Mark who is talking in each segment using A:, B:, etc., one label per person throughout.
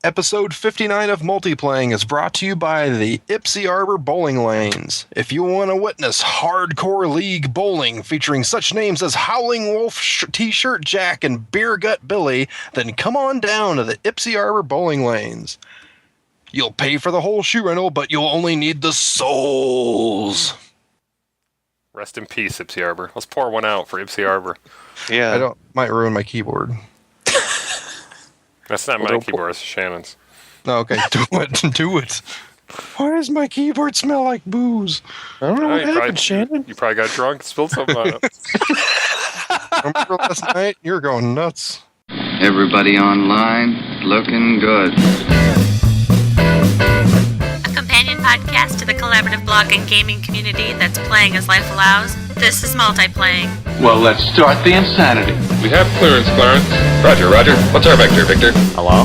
A: Episode 59 of Multiplaying is brought to you by the Ipsy Arbor Bowling Lanes. If you want to witness hardcore league bowling featuring such names as Howling Wolf T-Shirt Jack and Beer Gut Billy, then come on down to the Ipsy Arbor Bowling Lanes. You'll pay for the whole shoe rental, but you'll only need the soles.
B: Rest in peace, Ipsy Arbor. Let's pour one out for Ipsy Arbor.
C: Yeah.
A: Might ruin my keyboard.
B: That's not my keyboard, it's Shannon's.
A: No, okay, do it. Why does my keyboard smell like booze?
C: I don't know what happened, Shannon.
B: You probably got drunk and spilled something on it.
A: Remember last night? You were going nuts.
D: Everybody online, looking good.
E: A companion podcast to the collaborative blog and gaming community that's playing as life allows. This is Multiplaying.
F: Well, let's start the insanity.
G: We have clearance, Clarence. Roger. What's our vector, Victor?
H: Hello?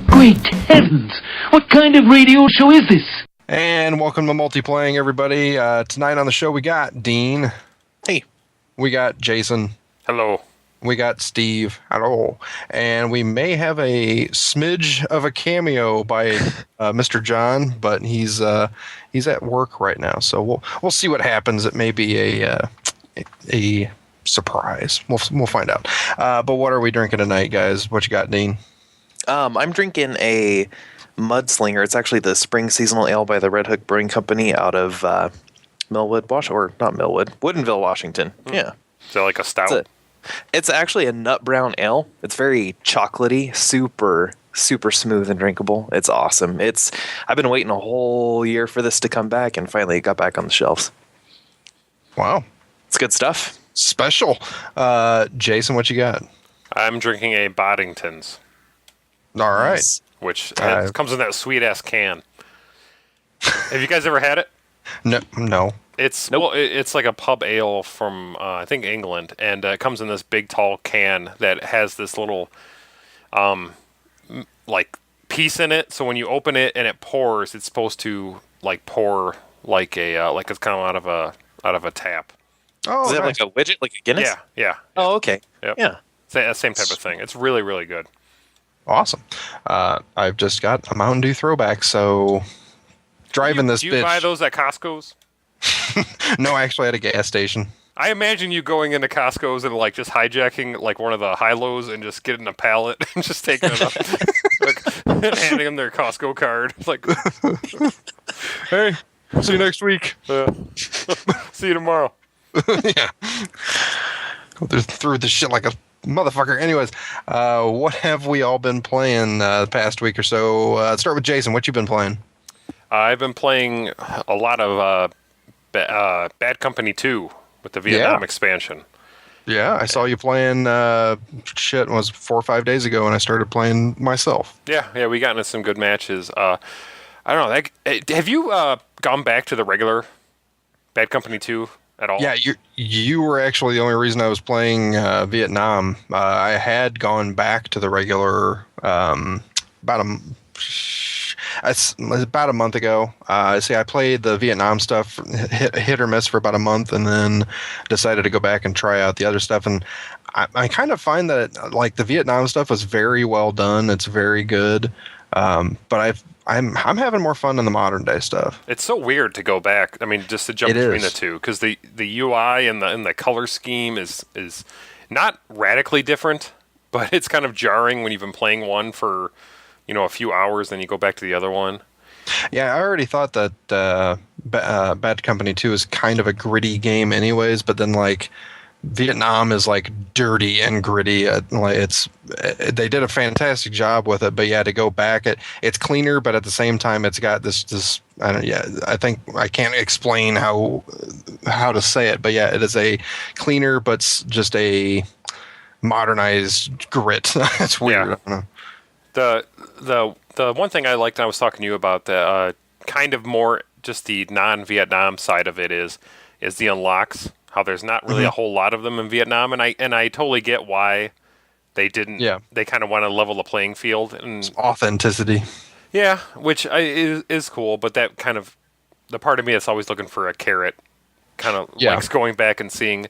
F: Great heavens! What kind of radio show is this?
A: And welcome to Multiplaying, everybody. Tonight on the show we got Dean.
C: Hey.
A: We got Jason.
B: Hello.
A: We got Steve. Hello. And we may have a smidge of a cameo by Mr. John, but he's at work right now, so we'll see what happens. It may be a surprise. We'll find out. But what are we drinking tonight, guys? What you got, Dean?
C: I'm drinking a Mudslinger. It's actually the spring seasonal ale by the Red Hook Brewing Company out of Woodinville, Washington. Yeah.
B: Is that like a stout?
C: It's actually a nut brown ale. It's very chocolatey, super smooth and drinkable. It's awesome. I've been waiting a whole year for this to come back, and finally it got back on the shelves.
A: Wow.
C: It's good stuff.
A: Special. Jason, what you got?
B: I'm drinking a Boddington's.
A: All right.
C: Nice.
B: Which comes in that sweet-ass can. Have you guys ever had it?
A: No.
B: It's it's like a pub ale from I think England, and it comes in this big tall can that has this little like piece in it. So when you open it and it pours, it's supposed to like pour like a like it's come out of a tap.
A: Oh,
C: is that
A: nice.
C: like a widget, like a Guinness?
B: Yeah.
C: Oh, okay.
B: Yep.
C: Yeah.
B: Same type of thing. It's really, really good.
A: Awesome. I've just got a Mountain Dew throwback, so driving this bitch.
B: Do you buy those at Costco's?
A: No, actually at a gas station.
B: I imagine you going into Costco's and like just hijacking like one of the high-lows and just getting a pallet and just taking it up, like, handing them their Costco card. Like,
A: hey, see you next week.
B: See you tomorrow.
A: Yeah. Go through this shit like a motherfucker. Anyways, what have we all been playing the past week or so? Let's start with Jason. What you been playing?
B: I've been playing a lot of Bad Company 2 with the Vietnam expansion. Yeah,
A: I saw you playing it was 4 or 5 days ago, and I started playing myself.
B: Yeah, we got into some good matches. I don't know. Have you gone back to the regular Bad Company 2 at all?
A: Yeah, you were actually the only reason I was playing Vietnam. I had gone back to the regular about a month ago. I played the Vietnam stuff, hit or miss for about a month, and then decided to go back and try out the other stuff. And I kind of find that like the Vietnam stuff was very well done. It's very good, but I'm having more fun in the modern day stuff.
B: It's so weird to go back. I mean, just to jump between the two, because the UI and the color scheme is not radically different, but it's kind of jarring when you've been playing one for a few hours, then you go back to the other one.
A: Yeah, I already thought that Bad Company 2 is kind of a gritty game anyways, but then like Vietnam is like dirty and gritty. They did a fantastic job with it, but yeah, to go back, it's cleaner, but at the same time, it's got this. I think I can't explain how to say it, but yeah, it is a cleaner, but just a modernized grit. It's weird.
B: Yeah. The one thing I liked, I was talking to you about the kind of more just the non-Vietnam side of it is the unlocks. How there's not really a whole lot of them in Vietnam, and I totally get why they didn't. Yeah. They kind of want to level the playing field and
A: authenticity.
B: Yeah, which is cool, but that kind of the part of me that's always looking for a carrot, kind of likes going back and seeing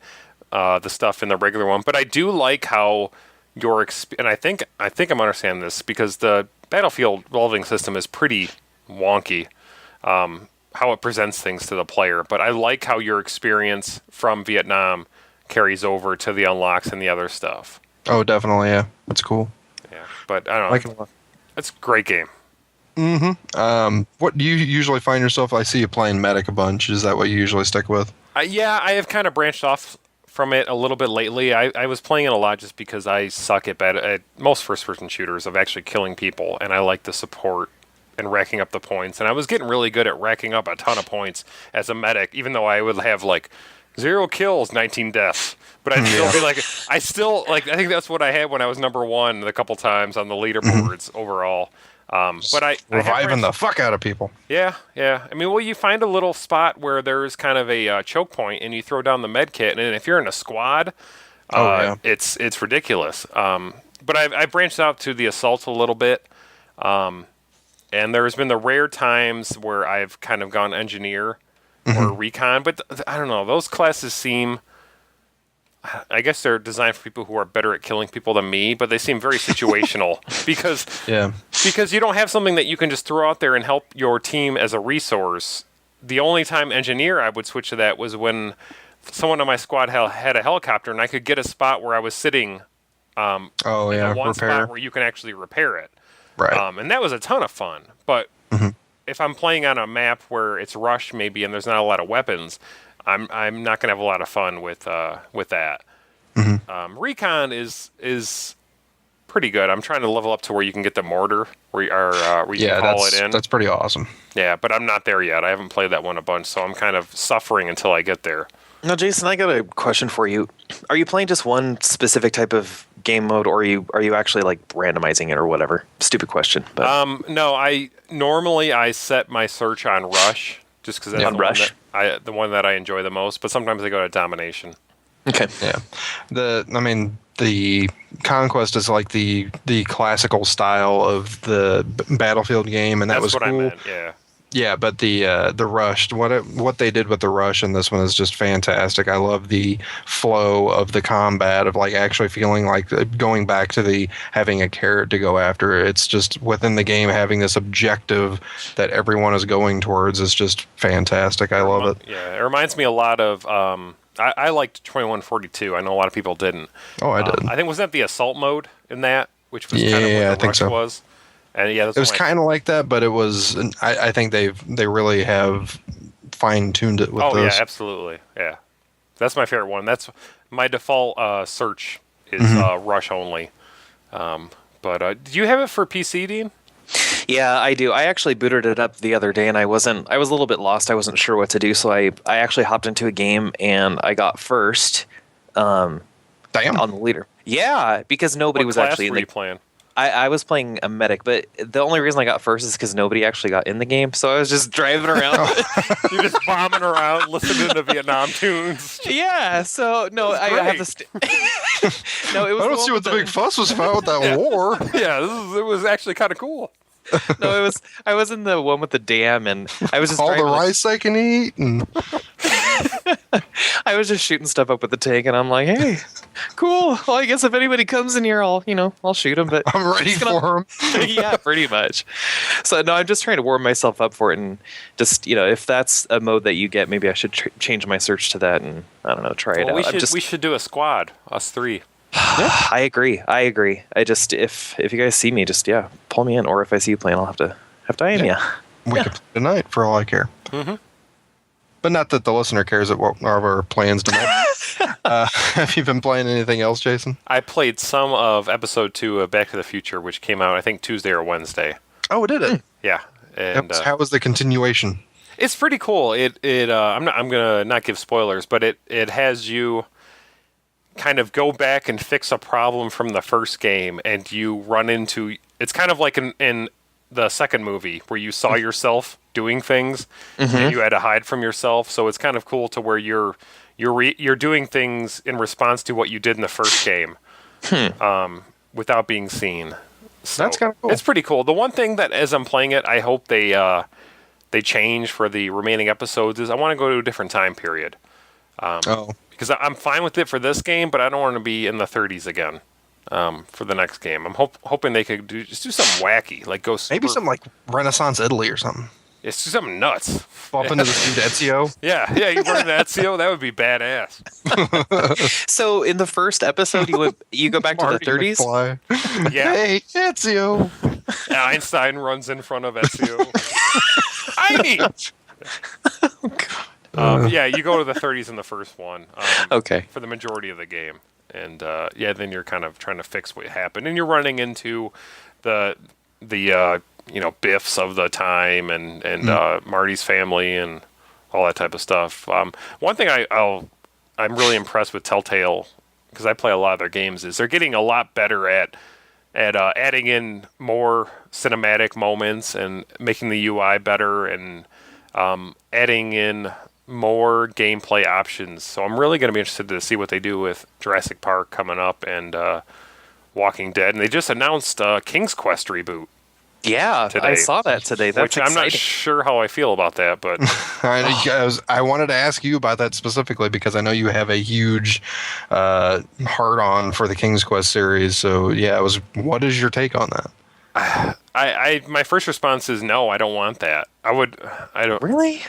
B: the stuff in the regular one. But I do like how and I think I'm understanding this because the Battlefield leveling system is pretty wonky, how it presents things to the player. But I like how your experience from Vietnam carries over to the unlocks and the other stuff.
A: Oh, definitely, yeah. That's cool.
B: Yeah, but I don't know.
A: Like it a lot.
B: It's a great game.
A: What do you usually find yourself? I see you playing Medic a bunch. Is that what you usually stick with?
B: Yeah, I have kind of branched off from it a little bit lately. I was playing it a lot just because I suck at most first-person shooters of actually killing people, and I like the support and racking up the points. And I was getting really good at racking up a ton of points as a medic, even though I would have like 0 kills, 19 deaths. But I'd still be like, I think that's what I had when I was number 1 a couple times on the leaderboards overall. But I
A: reviving the fuck out of people.
B: Yeah. I mean, well, you find a little spot where there's kind of a choke point, and you throw down the med kit, and if you're in a squad, it's ridiculous. But I branched out to the assault a little bit, and there's been the rare times where I've kind of gone engineer or recon, but I don't know. Those classes seem, I guess they're designed for people who are better at killing people than me, but they seem very situational because you don't have something that you can just throw out there and help your team as a resource. The only time engineer I would switch to that was when someone on my squad had a helicopter and I could get a spot where I was sitting one spot where you can actually repair it.
A: Right.
B: And that was a ton of fun. But if I'm playing on a map where it's rush maybe and there's not a lot of weapons, I'm not going to have a lot of fun with that. Recon is pretty good. I'm trying to level up to where you can get the mortar, where you can call it in.
A: That's pretty awesome.
B: Yeah, but I'm not there yet. I haven't played that one a bunch, so I'm kind of suffering until I get there.
C: Now, Jason, I got a question for you. Are you playing just one specific type of game mode, or are you actually like randomizing it or whatever? Stupid question. But.
B: No, I normally set my search on rush just because that's the one that I enjoy the most. But sometimes I go to domination.
C: Okay.
A: Yeah. The Conquest is like the classical style of the Battlefield game, and that was
B: what
A: cool.
B: I meant. Yeah.
A: Yeah, but the Rush, what they did with the Rush in this one is just fantastic. I love the flow of the combat, of like actually feeling like going back to having a carrot to go after. It's just within the game having this objective that everyone is going towards is just fantastic. I love it.
B: Yeah, it reminds me a lot of. I liked 2142. I know a lot of people didn't.
A: Oh, I did.
B: I think wasn't that the assault mode in that, which was kind of what the Rush was. And yeah,
A: it was kind of like that, but it was. I think they really have fine-tuned it with this.
B: Oh yeah, absolutely. Yeah, that's my favorite one. That's my default search is Rush only. But do you have it for PC, Dean?
C: Yeah, I do. I actually booted it up the other day, and I was a little bit lost. I wasn't sure what to do, so I actually hopped into a game, and I got first.
A: Damn.
C: On the leader. Yeah, because nobody was actually in the
B: playing.
C: I was playing a medic, but the only reason I got first is because nobody actually got in the game, so I was just driving around.
B: You're just bombing around, listening to Vietnam tunes.
C: Yeah, so no, I have to. No, it was.
A: I don't see what the big fuss was about with that war.
B: Yeah, it was actually kind of cool.
C: No, I was in the one with the dam, and I was just
A: all the rice I can eat, and
C: I was just shooting stuff up with the tank, and I'm like, hey, cool. Well, I guess if anybody comes in here, I'll shoot them. But
A: I'm ready for them.
C: Yeah, pretty much. So no, I'm just trying to warm myself up for it, and just if that's a mode that you get, maybe I should change my search to that, and I don't know, try it out.
B: We should do a squad, us 3.
C: Yeah. I agree. I just if you guys see me, just pull me in, or if I see you playing, I'll have to aim you.
A: We could play tonight for all I care.
B: Mm-hmm.
A: But not that the listener cares at what our plans tonight. Have you been playing anything else, Jason?
B: I played some of episode 2 of Back to the Future, which came out I think Tuesday or Wednesday.
A: Oh, did it?
B: Yeah. And
A: how was the continuation?
B: It's pretty cool. I'm gonna not give spoilers, but it has you kind of go back and fix a problem from the first game, and you run into. It's kind of like in the second movie where you saw yourself doing things and you had to hide from yourself. So it's kind of cool to where you're doing things in response to what you did in the first game, without being seen. So
A: that's kind of cool.
B: It's pretty cool. The one thing that as I'm playing it, I hope they change for the remaining episodes is I want to go to a different time period. Because I'm fine with it for this game, but I don't want to be in the 30s again. for the next game. I'm hoping they could do something wacky, like go super,
A: Maybe some like Renaissance Italy or something.
B: It's just something nuts.
A: Bump into the dude Ezio.
B: Yeah, you run into Ezio, that would be badass.
C: So in the first episode, you go back to the 30s.
A: McFly.
B: Yeah.
A: Hey, Ezio.
B: Einstein runs in front of Ezio. I need. Yeah, you go to the 30s in the first one.
C: Okay.
B: For the majority of the game, and then you're kind of trying to fix what happened, and you're running into the Biffs of the time and Marty's family and all that type of stuff. One thing I'm really impressed with Telltale, because I play a lot of their games, is they're getting a lot better at adding in more cinematic moments and making the UI better and adding in more gameplay options. So I'm really going to be interested to see what they do with Jurassic Park coming up and Walking Dead. And they just announced King's Quest reboot.
C: Yeah,
B: today,
C: I saw that today. That's
B: which I'm not
C: exciting.
B: sure how I feel about that, but
A: I wanted to ask you about that specifically because I know you have a huge hard-on for the King's Quest series. So yeah, what is your take on that?
B: my first response is no, I don't want that. I don't
C: Really?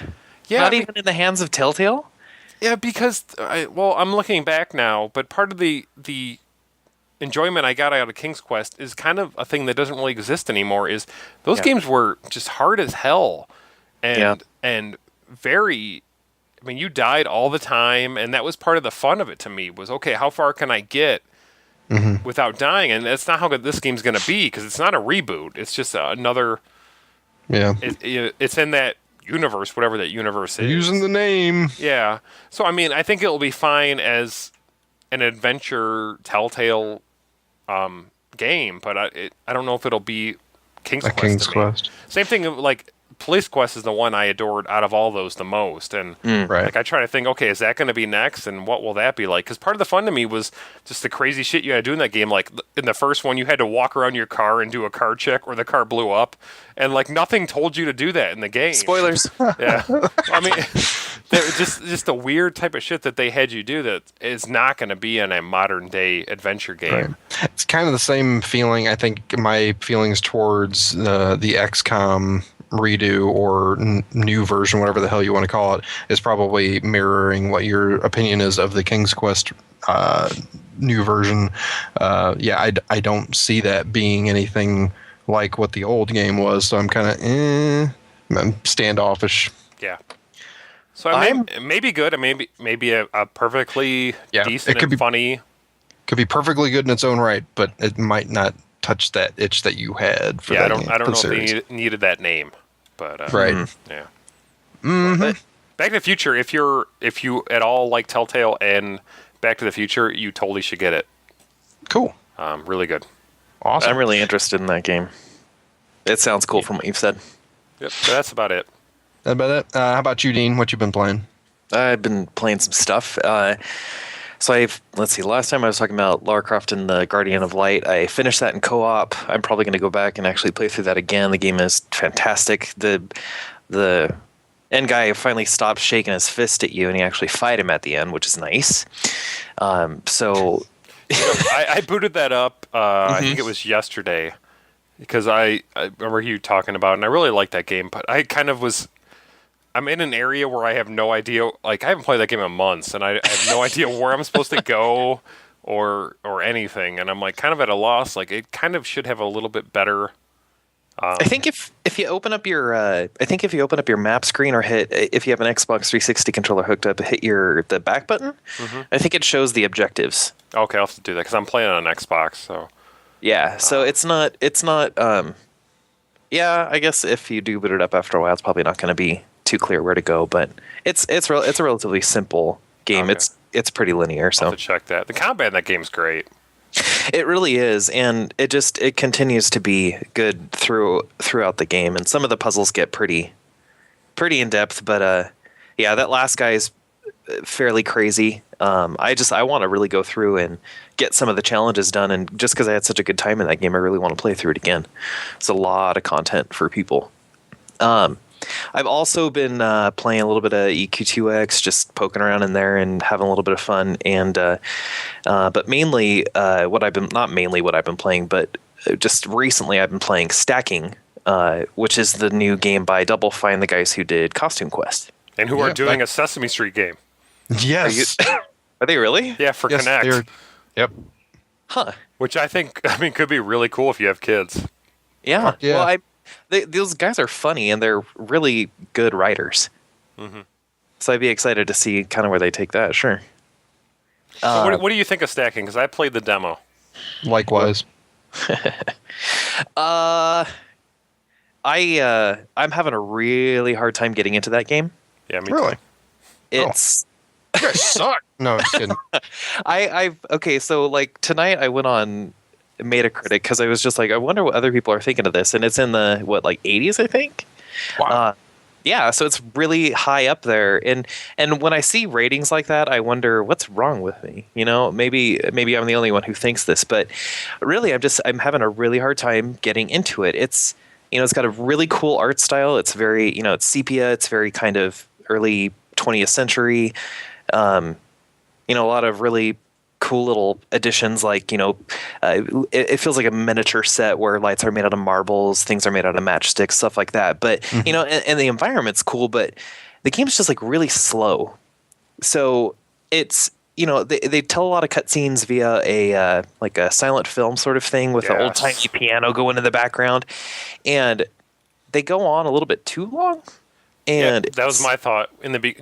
B: Yeah,
C: Not even in the hands of Telltale?
B: Yeah, because I'm looking back now, but part of the enjoyment I got out of King's Quest is kind of a thing that doesn't really exist anymore. Is those games were just hard as hell, and very. I mean, you died all the time, and that was part of the fun of it to me. Was okay, how far can I get without dying? And that's not how good this game's going to be because it's not a reboot. It's just another.
A: Yeah,
B: it's in that universe, whatever that universe is.
A: Using the name.
B: Yeah. So I mean, I think it'll be fine as an adventure Telltale game, but I don't know if it'll be King's Quest.
A: King's Quest.
B: Same thing. Like Police Quest is the one I adored out of all those the most, and like I try to think, okay, is that going to be next, and what will that be like? Because part of the fun to me was just the crazy shit you had to do in that game. Like in the first one, you had to walk around your car and do a car check, or the car blew up, and like nothing told you to do that in the game.
C: Spoilers.
B: Yeah, I mean, just a weird type of shit that they had you do that is not going to be in a modern day adventure game.
A: Right. It's kind of the same feeling. I think my feelings towards the XCOM redo or new version, whatever the hell you want to call it, is probably mirroring what your opinion is of the King's Quest new version. I don't see that being anything like what the old game was, so I'm kind of I'm standoffish.
B: Yeah. So it may be good. It may be a perfectly decent and funny.
A: Could be perfectly good in its own right, but it might not touch that itch that you had for that game.
B: I don't know if they needed that name, but
A: right.
B: Yeah.
C: But
B: Back to the Future. If you at all like Telltale and Back to the Future, you totally should get it.
A: Cool.
B: Really good.
A: Awesome.
C: I'm really interested in that game. It sounds cool from what you've said.
B: Yep. So that's about it.
A: How about you, Dean? What you been playing?
C: I've been playing some stuff. Let's see, last time I was talking about Lara Croft and the Guardian of Light. I finished that in co-op. I'm probably going to go back and actually play through that again. The game is fantastic. The end guy finally stops shaking his fist at you, and you actually fight him at the end, which is nice.
B: I booted that up, I think it was yesterday, because I remember you talking about it, and I really liked that game, but I kind of was... I'm in an area where I have no idea, like I haven't played that game in months, and I have no idea where I'm supposed to go or anything, and I'm like kind of at a loss. Like it kind of should have a little bit better.
C: I think if you open up your map screen or if you have an Xbox 360 controller hooked up, hit the back button. I think it shows the objectives.
B: Okay, I'll have to do that because I'm playing on an Xbox. So
C: yeah, so it's not. Yeah, I guess if you do boot it up after a while, it's probably not going to be too clear where to go, but it's a relatively simple game.
B: Okay.
C: It's pretty linear, so
B: I'll have to check that. The combat in that game's great.
C: It really is, and it continues to be good throughout the game, and some of the puzzles get pretty in depth, but that last guy is fairly crazy. I want to really go through and get some of the challenges done, and just because I had such a good time in that game, I really want to play through it again. It's a lot of content for people. I've also been playing a little bit of EQ2X, just poking around in there and having a little bit of fun. And but mainly what I've been playing, but just recently I've been playing Stacking, which is the new game by Double Fine, the guys who did Costume Quest.
B: And who are doing a Sesame Street game.
A: Yes.
C: Are they really?
B: Yeah, for Connect.
A: Yep.
C: Huh.
B: Which I think, could be really cool if you have kids.
C: Yeah.
A: Yeah.
C: Well, those guys are funny and they're really good writers. Mm-hmm. So I'd be excited to see kind of where they take that. Sure.
B: So what do you think of Stacking? Because I played the demo.
A: Likewise.
C: I'm having a really hard time getting into that game.
B: Yeah, me
A: Really?
B: too.
C: It's
A: You guys suck. No, just kidding.
C: okay, so like tonight I went on Metacritic because I was just like, I wonder what other people are thinking of this, and it's in the 80s, I think.
A: Wow.
C: Yeah, so it's really high up there, and when I see ratings like that, I wonder what's wrong with me. Maybe I'm the only one who thinks this, but really, I'm having a really hard time getting into it. It's it's got a really cool art style. It's very it's sepia. It's very kind of early 20th century. A lot of really cool little additions, like it feels like a miniature set where lights are made out of marbles, things are made out of matchsticks, stuff like that. But and the environment's cool, but the game's just like really slow. So it's they tell a lot of cutscenes via a silent film sort of thing with an old tiny piano going in the background, and they go on a little bit too long. And
B: that was my thought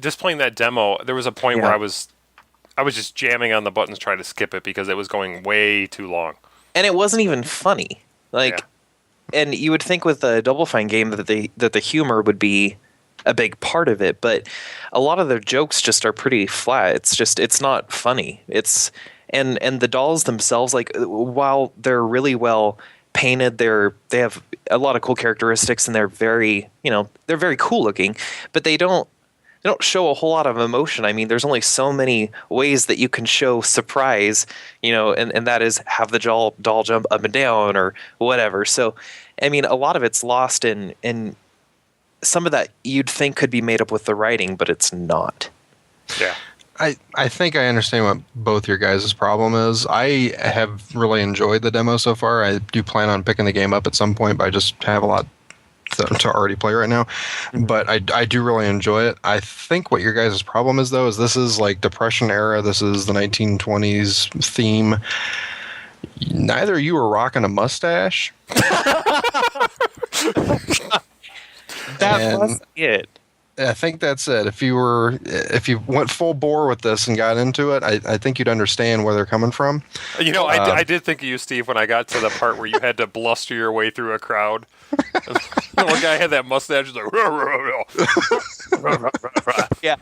B: just playing that demo. There was a point where I was just jamming on the buttons trying to skip it because it was going way too long.
C: And it wasn't even funny. And you would think with a Double Fine game that the humor would be a big part of it, but a lot of their jokes just are pretty flat. It's not funny. And the dolls themselves, like, while they're really well painted, they have a lot of cool characteristics, and they're very cool looking, but they don't show a whole lot of emotion. I mean, there's only so many ways that you can show surprise, and that is have the doll jump up and down or whatever. So, I mean, a lot of it's lost in some of that you'd think could be made up with the writing, but it's not.
B: Yeah.
A: I think I understand what both your guys' problem is. I have really enjoyed the demo so far. I do plan on picking the game up at some point, but I just have a lot to already play right now. But I do really enjoy it. I think what your guys' problem is, though, is this is like Depression era. This is the 1920s theme. Neither of you are rocking a mustache.
C: That was it.
A: I think that's it. If you went full bore with this and got into it, I think you'd understand where they're coming from.
B: I did think of you, Steve, when I got to the part where you had to bluster your way through a crowd. One guy had that mustache, like,
C: yeah,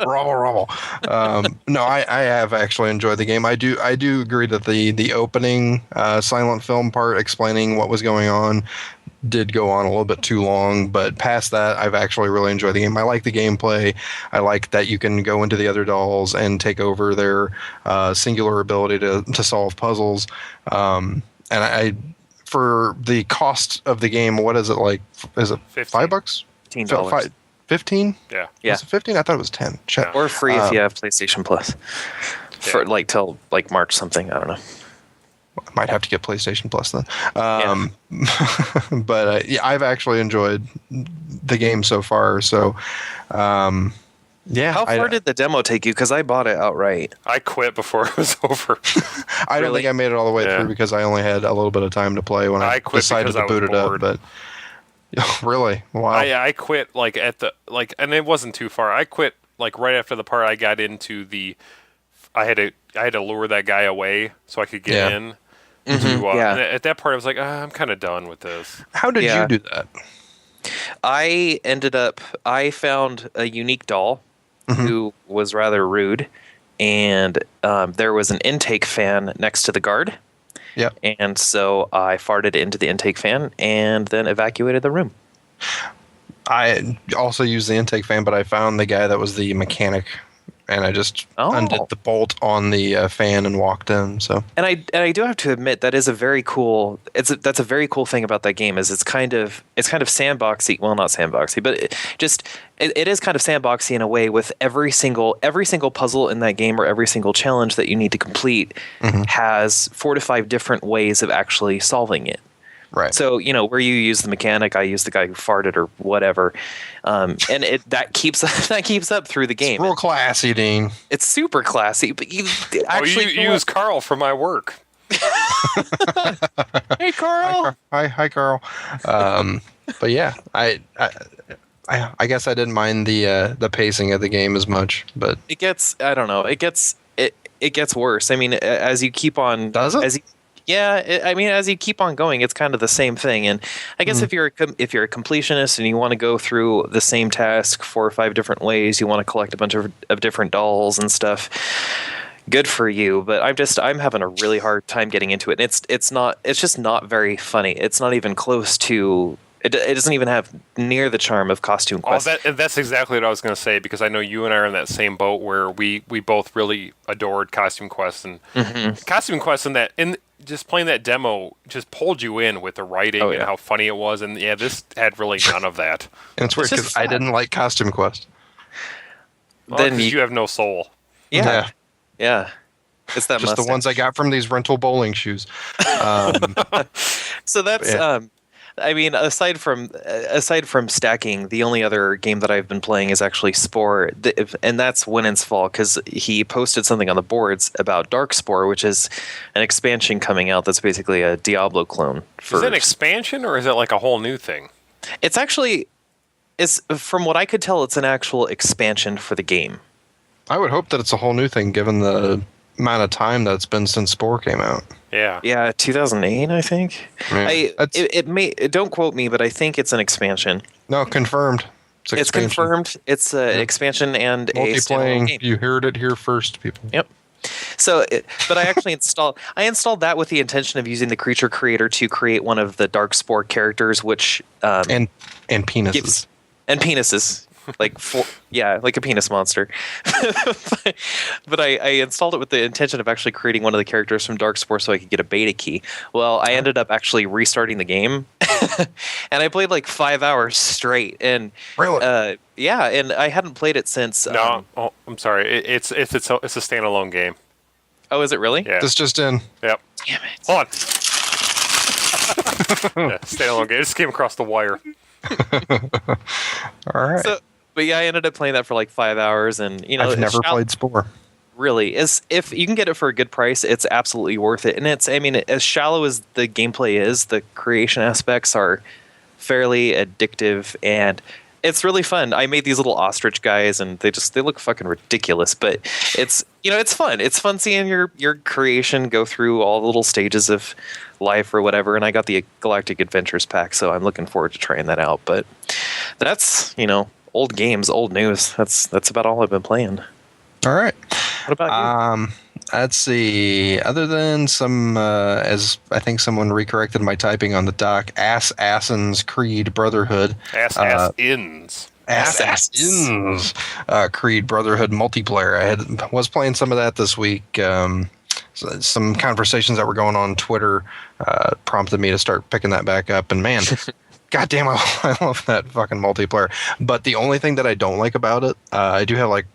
A: rumble. No, I have actually enjoyed the game. I do agree that the opening silent film part explaining what was going on did go on a little bit too long, but past that, I've actually really enjoyed the game. I like the gameplay. I like that you can go into the other dolls and take over their singular ability to solve puzzles. And I for the cost of the game, what is it like? Is it $5?
C: $15.
A: 15?
B: Yeah.
A: Was it 15? I thought it was 10.
B: Yeah.
C: Or free if you have PlayStation Plus. For till March something. I don't know.
A: I might have to get PlayStation Plus then. But I've actually enjoyed the game so far. So, yeah.
C: How far did the demo take you? Because I bought it outright.
B: I quit before it was over.
A: I don't think I made it all the way through because I only had a little bit of time to play when I decided to boot it up. But really, wow.
B: I quit and it wasn't too far. I quit right after the part I got into the. I had to lure that guy away so I could get in.
C: Mm-hmm.
B: And at that part, I was like, I'm kind of done with this.
A: How did you do that?
C: I found a unique doll who was rather rude, and there was an intake fan next to the guard.
A: Yeah.
C: And so I farted into the intake fan and then evacuated the room.
A: I also used the intake fan, but I found the guy that was the mechanic and I just
C: Oh.
A: undid the bolt on the fan and walked in. So
C: And I do have to admit that is a very cool. That's a very cool thing about that game is it's kind of sandboxy. Well, not sandboxy, but it is kind of sandboxy in a way with every single puzzle in that game or every single challenge that you need to complete has 4 to 5 different ways of actually solving it.
A: right.
C: So, where you use the mechanic, I use the guy who farted or whatever. And that keeps up through the game.
A: Real classy, Dean.
C: It's super classy, but you
B: You
C: actually
B: use Carl for my work.
C: Hey, Carl.
A: Hi, Carl. But yeah, I guess I didn't mind the pacing of the game as much, but
C: It gets, I don't know, it gets worse. I mean, as you keep on,
A: Does it?
C: As you keep on going, it's kind of the same thing. And I guess if you're a completionist and you want to go through the same task 4 or 5 different ways, you want to collect a bunch of different dolls and stuff. Good for you, but I'm having a really hard time getting into it. And it's just not very funny. It's not even close to. It doesn't even have near the charm of Costume Quest.
B: That's exactly what I was going to say, because I know you and I are in that same boat where we both really adored Costume Quest, and Costume Quest in just playing that demo just pulled you in with the writing and how funny it was, and this had really none of that.
A: and it's weird because I didn't like Costume Quest.
C: Then
B: you have no soul.
C: Yeah. It's that
A: Just
C: mustache.
A: the ones I got from these rental bowling shoes.
C: So that's I mean, aside from stacking, the only other game that I've been playing is actually Spore, and that's Winnin's fault because he posted something on the boards about Dark Spore, which is an expansion coming out that's basically a Diablo clone.
B: Is it an expansion or is it like a whole new thing?
C: It's actually, from what I could tell, it's an actual expansion for the game.
A: I would hope that it's a whole new thing, given the amount of time that's been since Spore came out.
B: Yeah,
C: 2008, I think.
A: Yeah,
C: It may, don't quote me, but I think it's an expansion.
A: No, confirmed.
C: It's confirmed. It's an expansion and a standalone
A: Multiplaying.
C: game.
A: You heard it here first, people.
C: Yep. So, but I actually installed that with the intention of using the creature creator to create one of the Dark Spore characters, which
A: And penises.
C: and penises. Like a penis monster. but I installed it with the intention of actually creating one of the characters from Darkspore so I could get a beta key. Well, I ended up actually restarting the game, and I played like 5 hours straight. And
A: Really?
C: and I hadn't played it since.
B: No, I'm sorry. It's a standalone game.
C: Oh, is it really?
B: Yeah.
A: This just in.
B: Yep.
C: Damn it.
B: Hold on. Standalone game. It just came across the wire.
A: All right.
C: So, but yeah, I ended up playing that for like 5 hours, and
A: I've never played Spore.
C: Really, if you can get it for a good price, it's absolutely worth it. And as shallow as the gameplay is, the creation aspects are fairly addictive, and it's really fun. I made these little ostrich guys, and they look fucking ridiculous, but it's fun. It's fun seeing your creation go through all the little stages of life or whatever. And I got the Galactic Adventures pack, so I'm looking forward to trying that out. But that's old games, old news. That's about all I've been playing.
A: All right.
C: What about you?
A: Let's see. Other than some, as I think someone recorrected my typing on the doc, Assassin's Creed Brotherhood.
B: Assassins.
A: Assassins. Creed Brotherhood multiplayer. I was playing some of that this week. Some conversations that were going on Twitter prompted me to start picking that back up. And man, goddamn, I love that fucking multiplayer. But the only thing that I don't like about it, I do have like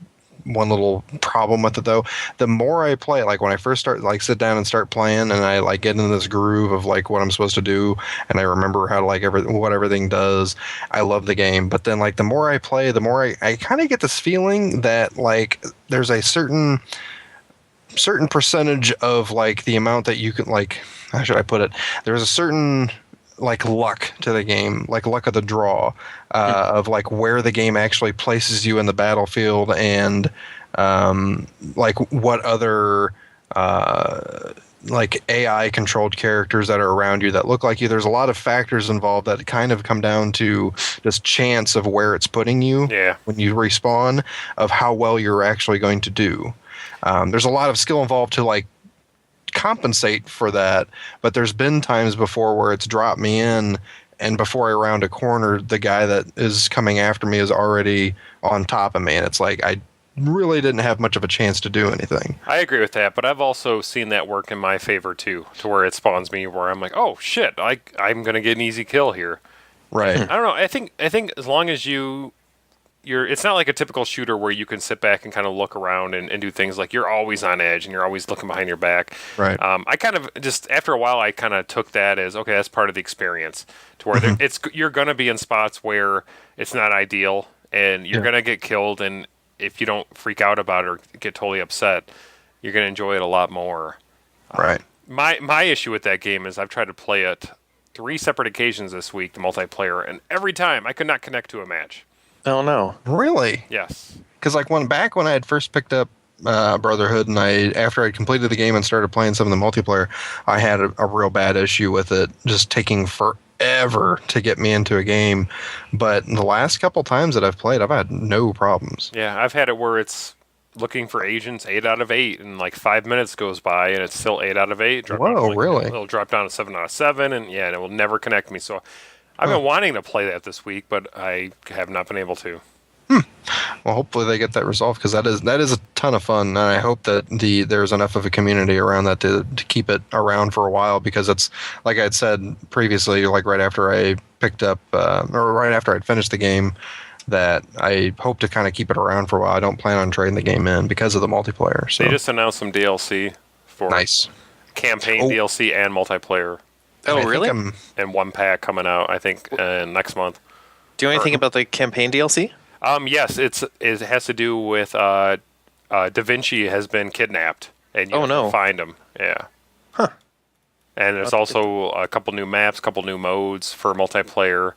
A: one little problem with it though. The more I play, like when I first sit down and start playing, and I like get into this groove of like what I'm supposed to do, and I remember how to like what everything does. I love the game, but then like the more I play, the more I kind of get this feeling that like there's a certain percentage of like the amount that you can like. How should I put it? There's a certain like luck to the game, like luck of the draw, of like where the game actually places you in the battlefield, and like what other like AI controlled characters that are around you that look like you. There's a lot of factors involved that kind of come down to just chance of where it's putting you when you respawn, of how well you're actually going to do. There's a lot of skill involved to like compensate for that, but there's been times before where it's dropped me in, and before I round a corner, the guy that is coming after me is already on top of me, and it's like really didn't have much of a chance to do anything.
B: I agree with that, but I've also seen that work in my favor too, to where it spawns me where I'm like, oh shit, I'm gonna get an easy kill here.
A: Right.
B: I don't know. I think as long as you're, it's not like a typical shooter where you can sit back and kind of look around and do things like you're always on edge and you're always looking behind your back.
A: Right.
B: I kind of just after a while I kind of took that as okay, that's part of the experience. To where you're gonna be in spots where it's not ideal and you're gonna get killed, and if you don't freak out about it or get totally upset, you're gonna enjoy it a lot more.
A: Right.
B: My issue with that game is I've tried to play it 3 separate occasions this week, the multiplayer, and every time I could not connect to a match.
C: Oh no.
A: Really?
B: Yes.
A: Because like when I had first picked up Brotherhood, and after I completed the game and started playing some of the multiplayer, I had a real bad issue with it just taking forever to get me into a game. But the last couple times that I've played, I've had no problems.
B: Yeah, I've had it where it's looking for agents 8 out of 8, and like 5 minutes goes by and it's still 8 out of 8.
A: Whoa, really?
B: It'll drop down to 7 out of 7, and and it will never connect me. So I've been wanting to play that this week, but I have not been able to.
A: Well, hopefully they get that resolved, because that is a ton of fun, and I hope that there's enough of a community around that to keep it around for a while, because it's like I'd said previously, like right after I picked up or right after I'd finished the game, that I hope to kind of keep it around for a while. I don't plan on trading the game in because of the multiplayer. So
B: They just announced some DLC for
A: nice
B: campaign DLC and multiplayer,
C: Oh, really?
B: and one pack coming out I think next month.
C: Do you know anything about the campaign DLC?
B: Yes, it has to do with Da Vinci has been kidnapped, and you have to find him. Yeah.
C: Huh.
B: And there's also a couple new maps, couple new modes for multiplayer,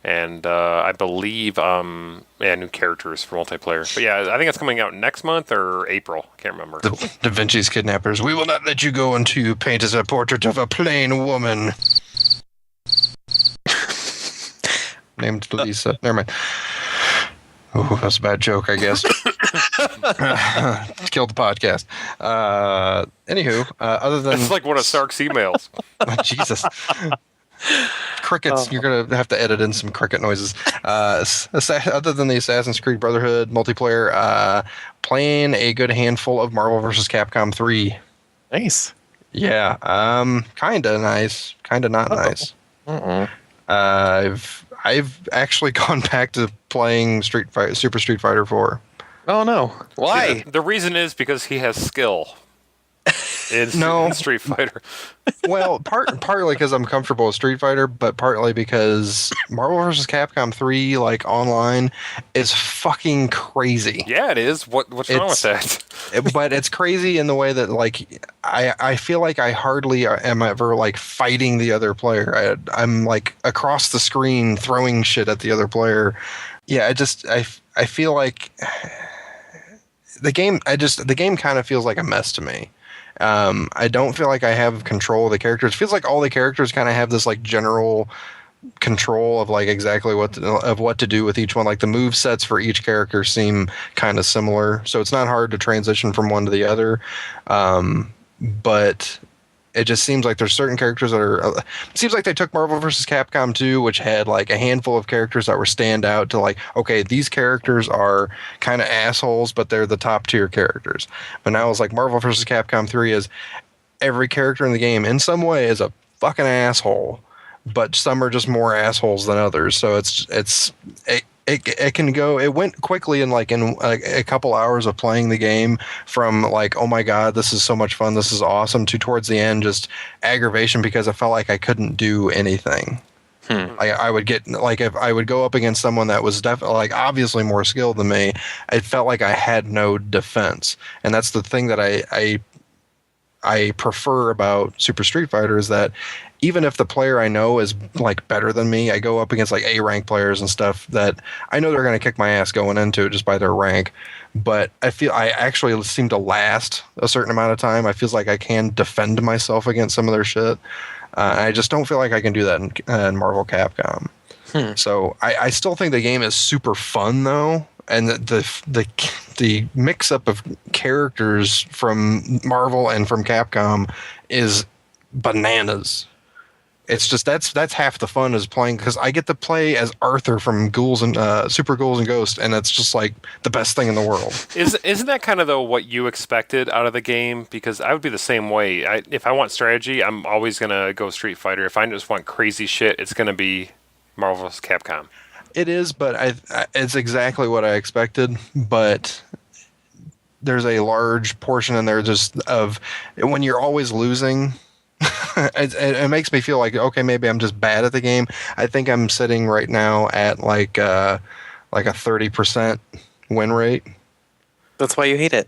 B: and I believe new characters for multiplayer. But yeah, I think it's coming out next month or April. I can't remember.
A: The Da Vinci's kidnappers. We will not let you go until you paint us a portrait of a plain woman. Named Lisa. Never mind. Oh, that's a bad joke, I guess. Killed the podcast. Anywho, other than...
B: That's like one of Sark's emails.
A: Jesus. Crickets. You're going to have to edit in some cricket noises. Other than the Assassin's Creed Brotherhood multiplayer, playing a good handful of Marvel vs. Capcom 3.
C: Nice.
A: Yeah. Kind of nice. Kind of not nice. I've actually gone back to playing Super Street Fighter 4.
C: Oh no! Why?
B: Yeah, the reason is because he has skill in Street Fighter.
A: Well, partly because I'm comfortable with Street Fighter, but partly because Marvel vs. Capcom 3, like online, is fucking crazy.
B: Yeah, it is. What's wrong with that?
A: But it's crazy in the way that like I feel like I hardly am ever like fighting the other player. I'm like across the screen throwing shit at the other player. Yeah, I feel like the game kind of feels like a mess to me. I don't feel like I have control of the characters. It feels like all the characters kind of have this like general control of like exactly what to do with each one. Like the move sets for each character seem kind of similar, so it's not hard to transition from one to the other. But it just seems like there's certain characters that are. It seems like they took Marvel vs. Capcom 2, which had like a handful of characters that were stand out to like, okay, these characters are kind of assholes, but they're the top tier characters. But now it's like Marvel vs. Capcom 3 is every character in the game in some way is a fucking asshole, but some are just more assholes than others. So it can go. It went quickly in a couple hours of playing the game from like, oh my god, this is so much fun, this is awesome, to towards the end just aggravation because I felt like I couldn't do anything. I would get like if I would go up against someone that was definitely like obviously more skilled than me, it felt like I had no defense, and that's the thing that I prefer about Super Street Fighter is that even if the player I know is like better than me, I go up against like A rank players and stuff that I know they're going to kick my ass going into it just by their rank. But I feel I actually seem to last a certain amount of time. I feel like I can defend myself against some of their shit. I just don't feel like I can do that in Marvel Capcom. So I still think the game is super fun though. And the mix up of characters from Marvel and from Capcom is bananas. It's just that's half the fun is playing, because I get to play as Arthur from Ghouls and Super Ghouls and Ghosts, and it's just like the best thing in the world.
B: Isn't that kind of though what you expected out of the game? Because I would be the same way. If I want strategy, I'm always gonna go Street Fighter. If I just want crazy shit, it's gonna be Marvel vs. Capcom.
A: It is, but it's exactly what I expected. But there's a large portion in there just of when you're always losing. It makes me feel like, okay, maybe I'm just bad at the game. I think I'm sitting right now at like a 30% win rate.
C: That's why you hate it.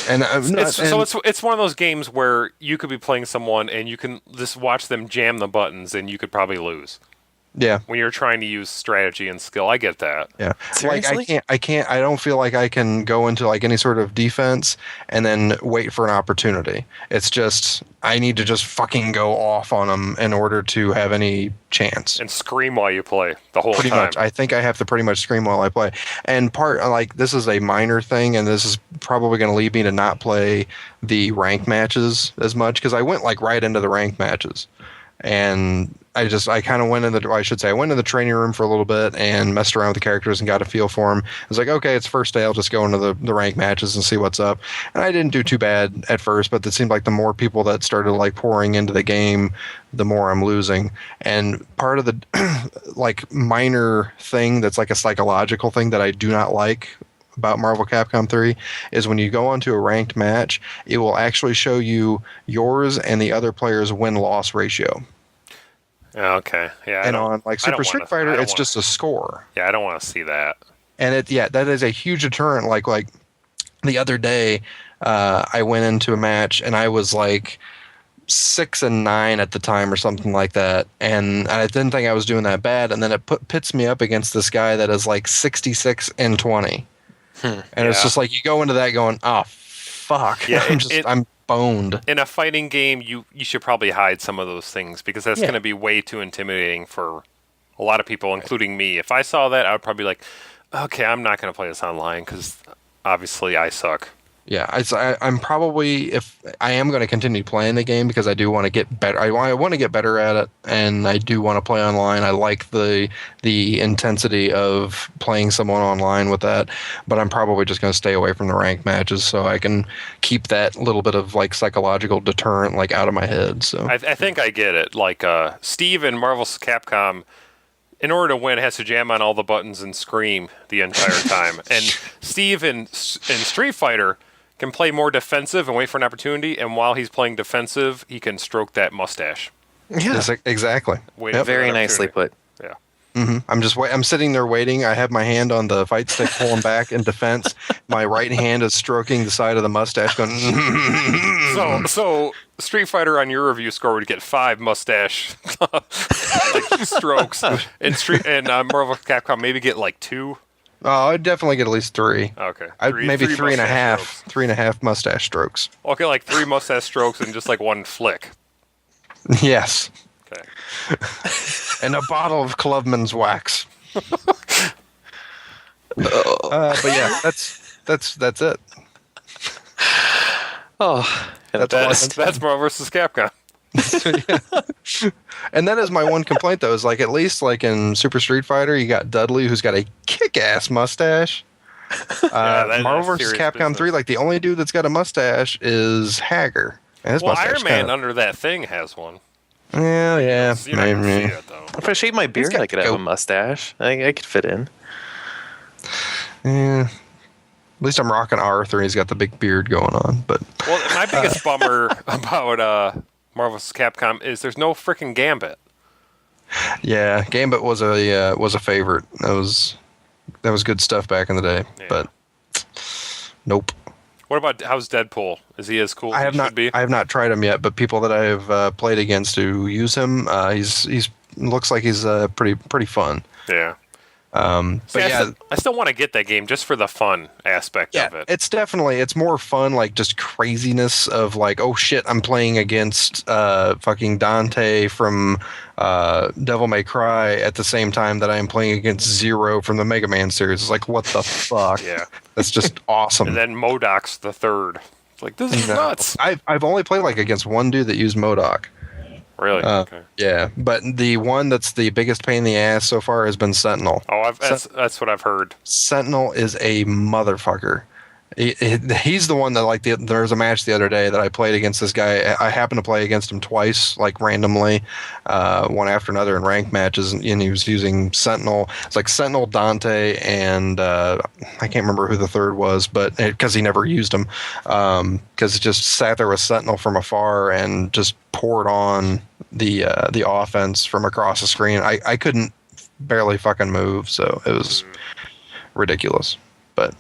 A: And
B: it's one of those games where you could be playing someone and you can just watch them jam the buttons and you could probably lose.
A: Yeah.
B: When you're trying to use strategy and skill, I get that.
A: Yeah.
C: Seriously?
A: Like I don't feel like I can go into like any sort of defense and then wait for an opportunity. It's just I need to just fucking go off on them in order to have any chance.
B: And scream while you play the whole
A: Pretty
B: time.
A: much. I think I have to pretty much scream while I play. And this is a minor thing, and this is probably going to lead me to not play the ranked matches as much, because I went like right into the ranked matches. And I kind of went in the training room for a little bit and messed around with the characters and got a feel for them. I was like, okay, it's first day. I'll just go into the ranked matches and see what's up. And I didn't do too bad at first, but it seemed like the more people that started like pouring into the game, the more I'm losing. And part of the like minor thing that's like a psychological thing that I do not like about Marvel Capcom 3 is when you go onto a ranked match, it will actually show you yours and the other player's win-loss ratio.
B: Okay. Yeah.
A: And on like Super Street Fighter, it's just a score.
B: Yeah, I don't want to see that.
A: And that is a huge deterrent. Like the other day, I went into a match and I was like 6-9 at the time or something like that, and I didn't think I was doing that bad. And then it pits me up against this guy that is like 66-20. And it's just like you go into that going, oh fuck, yeah, I'm boned.
B: In a fighting game, you should probably hide some of those things, because that's going to be way too intimidating for a lot of people, including me. If I saw that, I would probably be like, okay, I'm not going to play this online because obviously I suck.
A: Yeah, I'm probably, if I am going to continue playing the game, because I do want to get better. I want to get better at it, and I do want to play online. I like the intensity of playing someone online with that, but I'm probably just going to stay away from the ranked matches so I can keep that little bit of like psychological deterrent like out of my head. So
B: I think I get it. Like Steve in Marvel's Capcom, in order to win, has to jam on all the buttons and scream the entire time. And Steve in Street Fighter can play more defensive and wait for an opportunity, and while he's playing defensive, he can stroke that mustache.
C: Yeah,
A: yes, exactly.
C: Very nicely put.
B: Yeah.
A: Mm-hmm. I'm sitting there waiting. I have my hand on the fight stick, pulling back in defense. My right hand is stroking the side of the mustache, going.
B: So Street Fighter on your review score would get 5 mustache strokes, and Marvel Capcom maybe get like 2.
A: Oh, I'd definitely get at least 3.
B: Okay.
A: Maybe 3.5.
B: Strokes.
A: 3.5 mustache strokes.
B: Okay, like 3 mustache strokes and just like 1 flick.
A: Yes.
B: Okay.
A: And a bottle of Clubman's wax. But yeah, that's it.
C: Oh,
B: that's Marvel vs. Capcom.
A: Yeah. And that is my one complaint, though, is like at least like in Super Street Fighter, you got Dudley, who's got a kick-ass mustache. Marvel vs. Capcom 3, like the only dude that's got a mustache is Hager.
B: Iron Man under that thing has one.
A: Yeah,
B: You're not gonna see it, though.
C: If I shave my beard, I could have a mustache. I could fit in.
A: Yeah. At least I'm rocking Arthur. He's got the big beard going on. But
B: my biggest bummer about Marvel vs. Capcom is there's no freaking Gambit.
A: Yeah, Gambit was a favorite. That was good stuff back in the day. Yeah. But nope.
B: What about how's Deadpool? Is he as cool as he should be?
A: I have not tried him yet, but people that I have played against who use him, he's looks like he's pretty fun.
B: Yeah.
A: But
B: I still want to get that game just for the fun aspect of it.
A: It's more fun, like just craziness of like, oh shit, I'm playing against fucking Dante from Devil May Cry at the same time that I'm playing against Zero from the Mega Man series. It's like, what the fuck?
B: Yeah,
A: that's just awesome.
B: And then MODOK's the third. It's like, this is nuts.
A: I've only played like against one dude that used MODOK.
B: Really? Okay.
A: Yeah, but the one that's the biggest pain in the ass so far has been Sentinel.
B: Oh, that's what I've heard.
A: Sentinel is a motherfucker. He's the one that there was a match the other day that I played against this guy. I happened to play against him twice, like randomly, one after another in ranked matches, and he was using Sentinel. It's like Sentinel, Dante, and I can't remember who the third was, but because he never used him, because it just sat there with Sentinel from afar and just poured on the offense from across the screen. I couldn't barely fucking move, so it was ridiculous, but.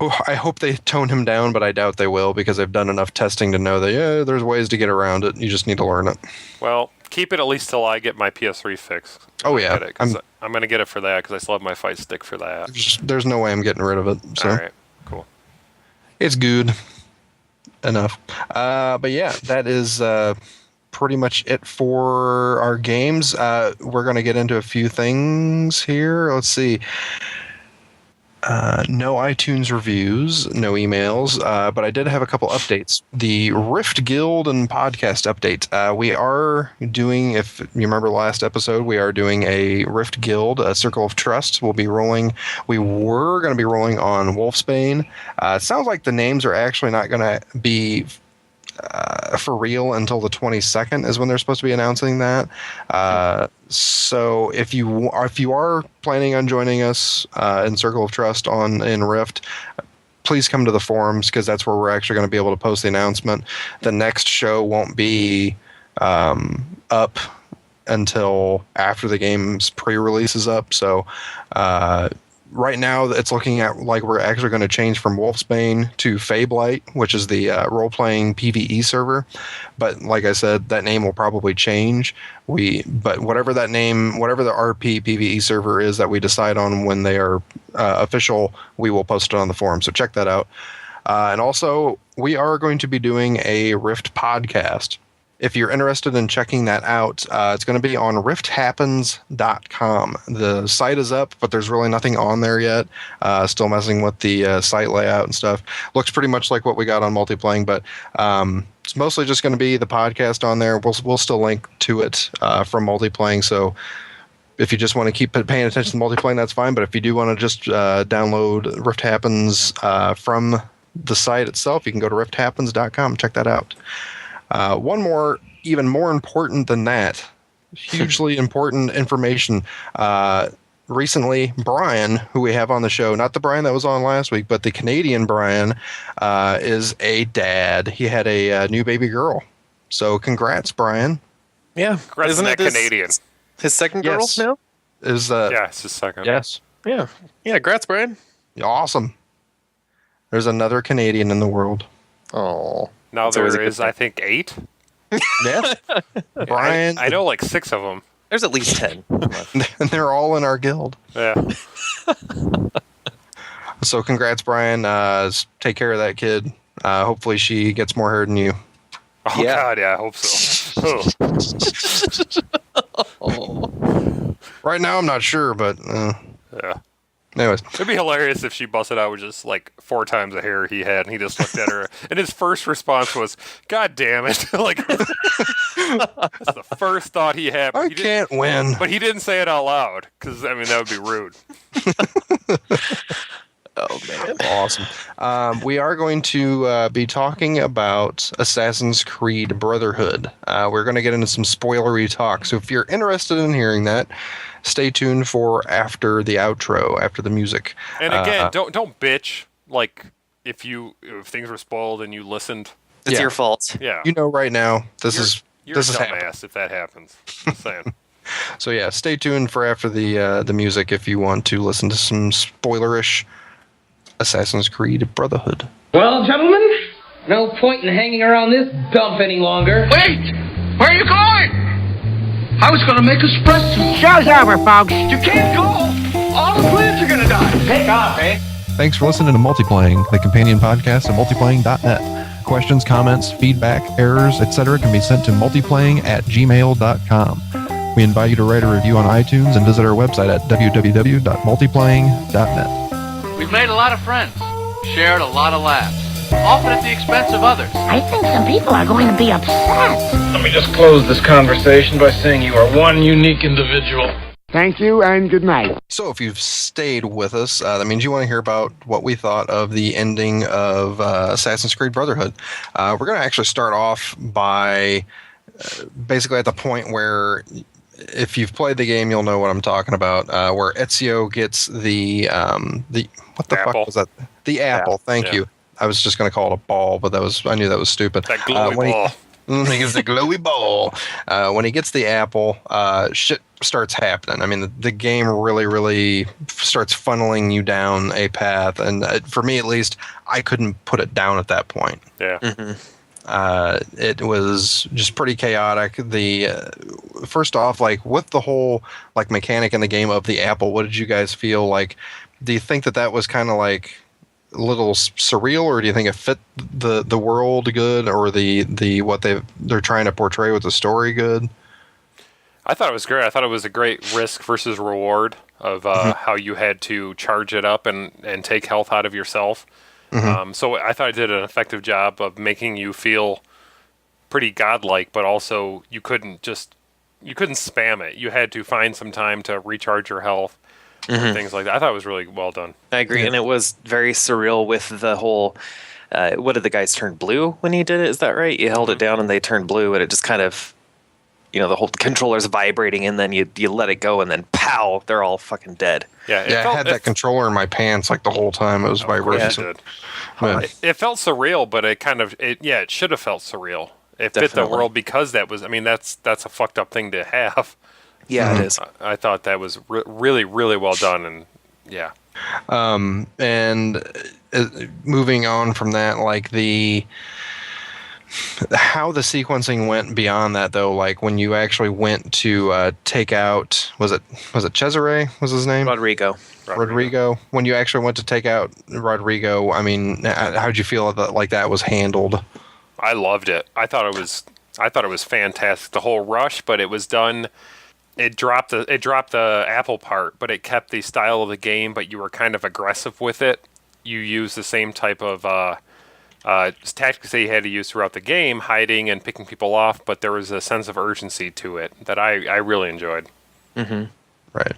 A: Oh, I hope they tone him down, but I doubt they will because they've done enough testing to know that, there's ways to get around it. You just need to learn it.
B: Well, keep it at least till I get my PS3 fixed.
A: Oh, yeah.
B: I'm going to get it for that because I still have my fight stick for that.
A: There's no way I'm getting rid of it. So.
B: All right, cool.
A: It's good enough. But yeah, that is pretty much it for our games. We're going to get into a few things here. Let's see. No iTunes reviews, no emails, but I did have a couple updates. The Rift Guild and podcast update. We are doing, if you remember last episode, we are doing a Rift Guild, a Circle of Trust. We were going to be rolling on Wolfsbane. It sounds like the names are actually not going to be for real until the 22nd is when they're supposed to be announcing that. So if you are planning on joining us in Circle of Trust in Rift, please come to the forums because that's where we're actually going to be able to post the announcement. The next show won't be up until after the game's pre-release is up. So right now it's looking at like we're actually going to change from Wolfsbane to Fablight, which is the role-playing PvE server. But like I said, that name will probably change. But whatever that name, whatever the RP PvE server is that we decide on when they are official, we will post it on the forum. So check that out. And also, we are going to be doing a Rift podcast. If you're interested in checking that out, it's going to be on rifthappens.com. The site is up, but there's really nothing on there yet. Still messing with the site layout and stuff. Looks pretty much like what we got on Multiplaying, but it's mostly just going to be the podcast on there. We'll still link to it from Multiplaying, so if you just want to keep paying attention to Multiplaying, that's fine. But if you do want to just download Rift Happens from the site itself, you can go to rifthappens.com and check that out. One more, even more important than that, hugely important information. Recently, Brian, who we have on the show, not the Brian that was on last week, but the Canadian Brian, is a dad. He had a new baby girl. So congrats, Brian.
C: Yeah.
B: Isn't it Canadian?
C: His second girl
A: Yes.
C: now?
B: Yeah, it's his second.
A: Yes.
C: Yeah. Yeah, congrats, Brian.
A: Awesome. There's another Canadian in the world.
C: Oh.
B: Now
C: That's always a
B: there
C: good
B: is,
C: thing.
B: I think, 8.
A: Yeah. Brian.
B: I know like 6 of them.
C: There's at least 10.
A: And they're all in our guild.
B: Yeah.
A: So congrats, Brian. Take care of that kid. Hopefully she gets more hair than you.
B: Oh,
C: Yeah.
B: God, yeah, I hope so. Oh.
A: Right now, I'm not sure, but
B: Yeah.
A: anyways.
B: It'd be hilarious if she busted out with just like 4 times the hair he had, and he just looked at her, and his first response was, "God damn it!" Like that's the first thought he had.
A: I can't win.
B: But he didn't say it out loud because I mean that would be rude.
C: Oh, man.
A: Awesome. We are going to be talking about Assassin's Creed Brotherhood. We're going to get into some spoilery talk. So if you're interested in hearing that, stay tuned for after the outro, after the music.
B: And again, don't bitch like if things were spoiled and you listened.
C: It's
A: Yeah.
C: your fault.
B: Yeah,
A: You know right now,
B: you're
A: this
B: a
A: is happening.
B: dumbass if that happens. Just saying.
A: So yeah, stay tuned for after the music if you want to listen to some spoilerish Assassin's Creed Brotherhood.
H: Well, gentlemen, no point in hanging around this dump any longer.
I: Wait! Where are you going? I was going to make espresso.
F: Show's over, folks.
I: You can't go! All the plants are going to die.
H: Take off, eh?
A: Thanks for listening to Multiplaying, the companion podcast at multiplaying.net. Questions, comments, feedback, errors, etc. can be sent to multiplaying@gmail.com. We invite you to write a review on iTunes and visit our website at www.multiplaying.net.
I: We've made a lot of friends, shared a lot of laughs. often at the expense of others.
F: I think some people are going to be upset.
G: Let me just close this conversation by saying you are one unique individual.
F: Thank you and good night.
A: So if you've stayed with us, that means you want to hear about what we thought of the ending of Assassin's Creed Brotherhood. We're going to actually start off by basically at the point where, if you've played the game, you'll know what I'm talking about, where Ezio gets the what the
B: apple.
A: fuck was that? The apple. Thank you. I was just going to call it a ball, but I knew that was stupid.
B: That glowy ball.
A: He gets the glowy ball. When he gets the apple, shit starts happening. I mean, the game really, really starts funneling you down a path, and for me at least, I couldn't put it down at that point.
B: Yeah.
A: It was just pretty chaotic. First off, like with the whole like mechanic in the game of the apple, what did you guys feel like? Do you think that was kind of like a little surreal, or do you think it fit the world good, or the what they're trying to portray with the story good?
B: I thought it was great. I thought it was a great risk versus reward of how you had to charge it up and take health out of yourself. So I thought I did an effective job of making you feel pretty godlike, but also you couldn't spam it. You had to find some time to recharge your health and things like that. I thought it was really well done.
C: I agree, and it was very surreal with the whole. What did the guys turn blue when he did it? Is that right? You held it down and they turned blue, and it just kind of, the whole controller's vibrating, and then you let it go, and then pow, they're all fucking dead.
B: Yeah,
A: I had that controller in my pants like the whole time. It was vibrating.
B: It felt surreal, but it should have felt surreal. It fit the world because that was. I mean, that's a fucked up thing to have.
C: Yeah, it is.
B: I thought that was really, really well done, and yeah.
A: And moving on from that, like how the sequencing went beyond that, though, like when you actually went to take out, was it Cesare was his name?
C: Rodrigo.
A: When you actually went to take out Rodrigo, I mean, how'd you feel that was handled?
B: I loved it. I thought it was fantastic. The whole rush, but it was done. It dropped the apple part, but it kept the style of the game. But you were kind of aggressive with it. You used the same type of tactics that you had to use throughout the game, hiding and picking people off. But there was a sense of urgency to it that I really enjoyed.
A: Right.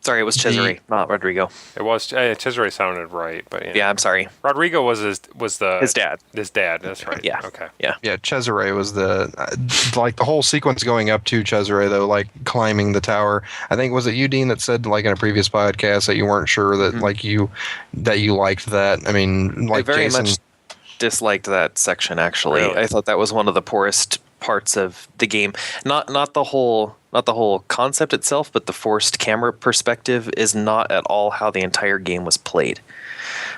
C: Sorry, it was Cesare, not Rodrigo.
B: It was Cesare sounded right, but
C: yeah, I'm sorry.
B: Rodrigo was his dad. His dad, that's right.
C: Yeah.
B: Okay.
A: Yeah, Cesare was the whole sequence going up to Cesare, though, like climbing the tower. I think, was it you, Dean, that said like in a previous podcast that you weren't sure that you liked that? I mean, like
C: I very
A: Jason
C: much disliked that section. Actually,
B: Really?
C: I thought that was one of the poorest parts of the game. Not the whole concept itself, but the forced camera perspective is not at all how the entire game was played.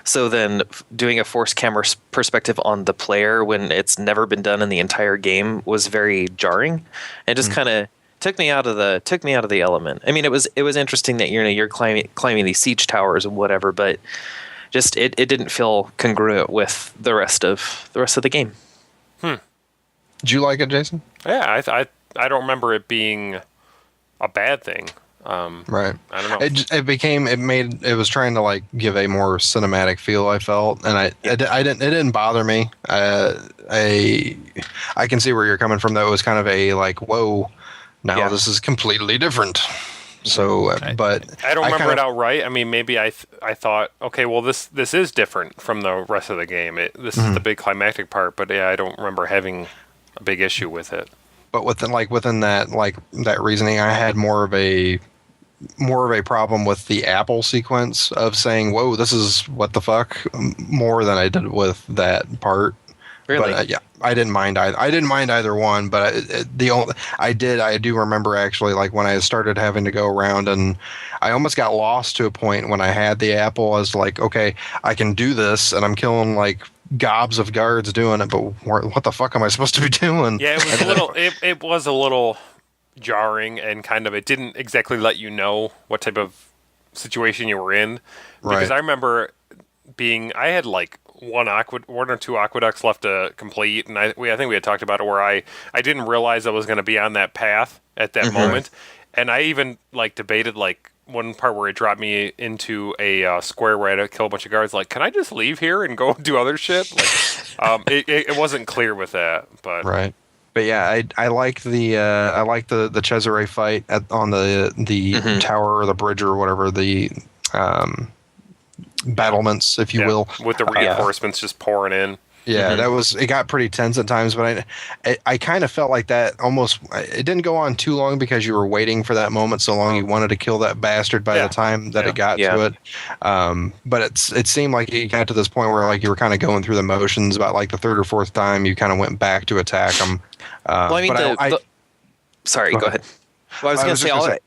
C: So then doing a forced camera perspective on the player when it's never been done in the entire game was very jarring, and just kind of took me out of the element. I mean, it was interesting that you're climbing these siege towers and whatever, but just it didn't feel congruent with the rest of the game.
A: Did you like it, Jason?
B: Yeah, I don't remember it being a bad thing.
A: Right.
B: I don't know.
A: It was trying to like give a more cinematic feel, I felt, and it didn't bother me. I can see where you're coming from, though. It was kind of a like, whoa, now this is completely different. So, but
B: I don't remember it outright. I mean, maybe I thought, okay, well, this is different from the rest of the game. This is the big climactic part, but yeah, I don't remember having a big issue with it.
A: But within that reasoning, I had more of a problem with the apple sequence of saying, "Whoa, this is what the fuck," more than I did with that part.
C: Really?
A: But, yeah, I didn't mind either. I didn't mind either one, but I do remember actually, like when I started having to go around, and I almost got lost to a point when I had the apple. I was like, okay, I can do this, and I'm killing like gobs of guards doing it, but what the fuck am I supposed to be doing?
B: Yeah, it was a little. It was a little jarring, and kind of it didn't exactly let you know what type of situation you were in, because I remember I had like one or two aqueducts left to complete, and I think we had talked about it where I didn't realize I was going to be on that path at that moment, and I even like debated like one part where it dropped me into a square where I had to kill a bunch of guards. Like, can I just leave here and go do other shit? Like, it wasn't clear with that, but
A: right. But yeah, I like the Cesare fight on the tower or the bridge or whatever, the battlements, if you will,
B: with the reinforcements just pouring in.
A: Yeah, it got pretty tense at times, but I kind of felt like that almost, it didn't go on too long because you were waiting for that moment so long. You wanted to kill that bastard by the time that it got to it. But it seemed like it got to this point where like you were kind of going through the motions. About like the third or fourth time you kind of went back to attack him.
C: Well, I mean, sorry, go ahead. Well, I was going to say all that.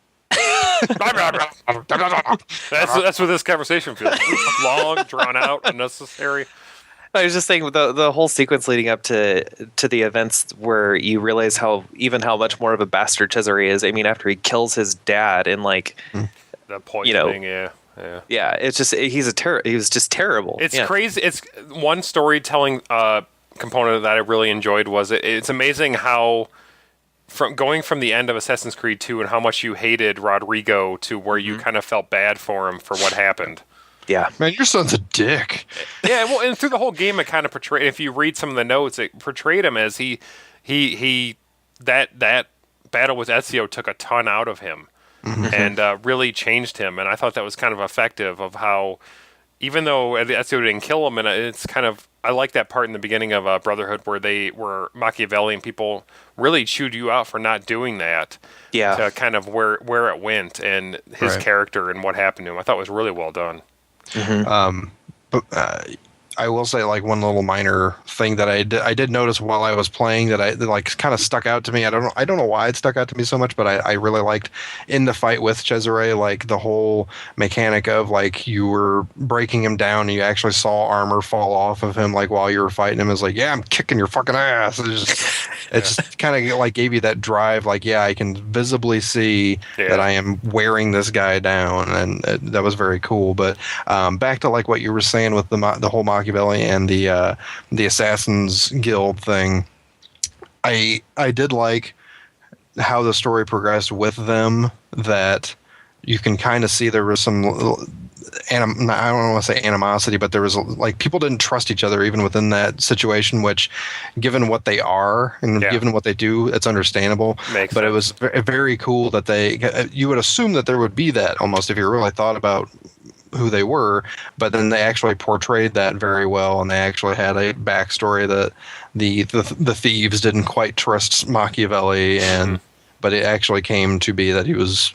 B: That's what this conversation feels. Long, drawn out, unnecessary.
C: I was just saying the whole sequence leading up to the events where you realize how much more of a bastard Cesare is. I mean, after he kills his dad and like
B: the poisoning, yeah,
C: it's just he was just terrible.
B: It's crazy. It's one storytelling component that I really enjoyed was it's amazing how from the end of Assassin's Creed 2 and how much you hated Rodrigo to where you kind of felt bad for him for what happened.
C: Yeah,
A: man, your son's a dick.
B: Yeah, well, and through the whole game, it kind of portrayed. If you read some of the notes, it portrayed him as that battle with Ezio took a ton out of him, and really changed him. And I thought that was kind of effective of how, even though Ezio didn't kill him, and it's kind of, I like that part in the beginning of Brotherhood where they were Machiavelli and people really chewed you out for not doing that.
C: Yeah,
B: to kind of where it went and his character and what happened to him. I thought was really well done.
A: But I will say like one little minor thing that I did notice while I was playing that like kind of stuck out to me. I don't know why it stuck out to me so much, but I really liked in the fight with Cesare, like the whole mechanic of like you were breaking him down and you actually saw armor fall off of him like while you were fighting him. It's like, yeah, I'm kicking your fucking ass. It just kind of like gave you that drive, like, yeah, I can visibly see that I am wearing this guy down, and that was very cool. But back to like what you were saying with the whole Machiavelli and the Assassin's Guild thing, I did like how the story progressed with them. That you can kind of see there was some I don't want to say animosity, but there was like people didn't trust each other even within that situation, which given what they are and given what they do, it's understandable.
B: Makes
A: but
B: sense.
A: It was very cool that you would assume that there would be that almost if you really thought about who they were, but then they actually portrayed that very well, and they actually had a backstory that the thieves didn't quite trust Machiavelli, and but it actually came to be that he was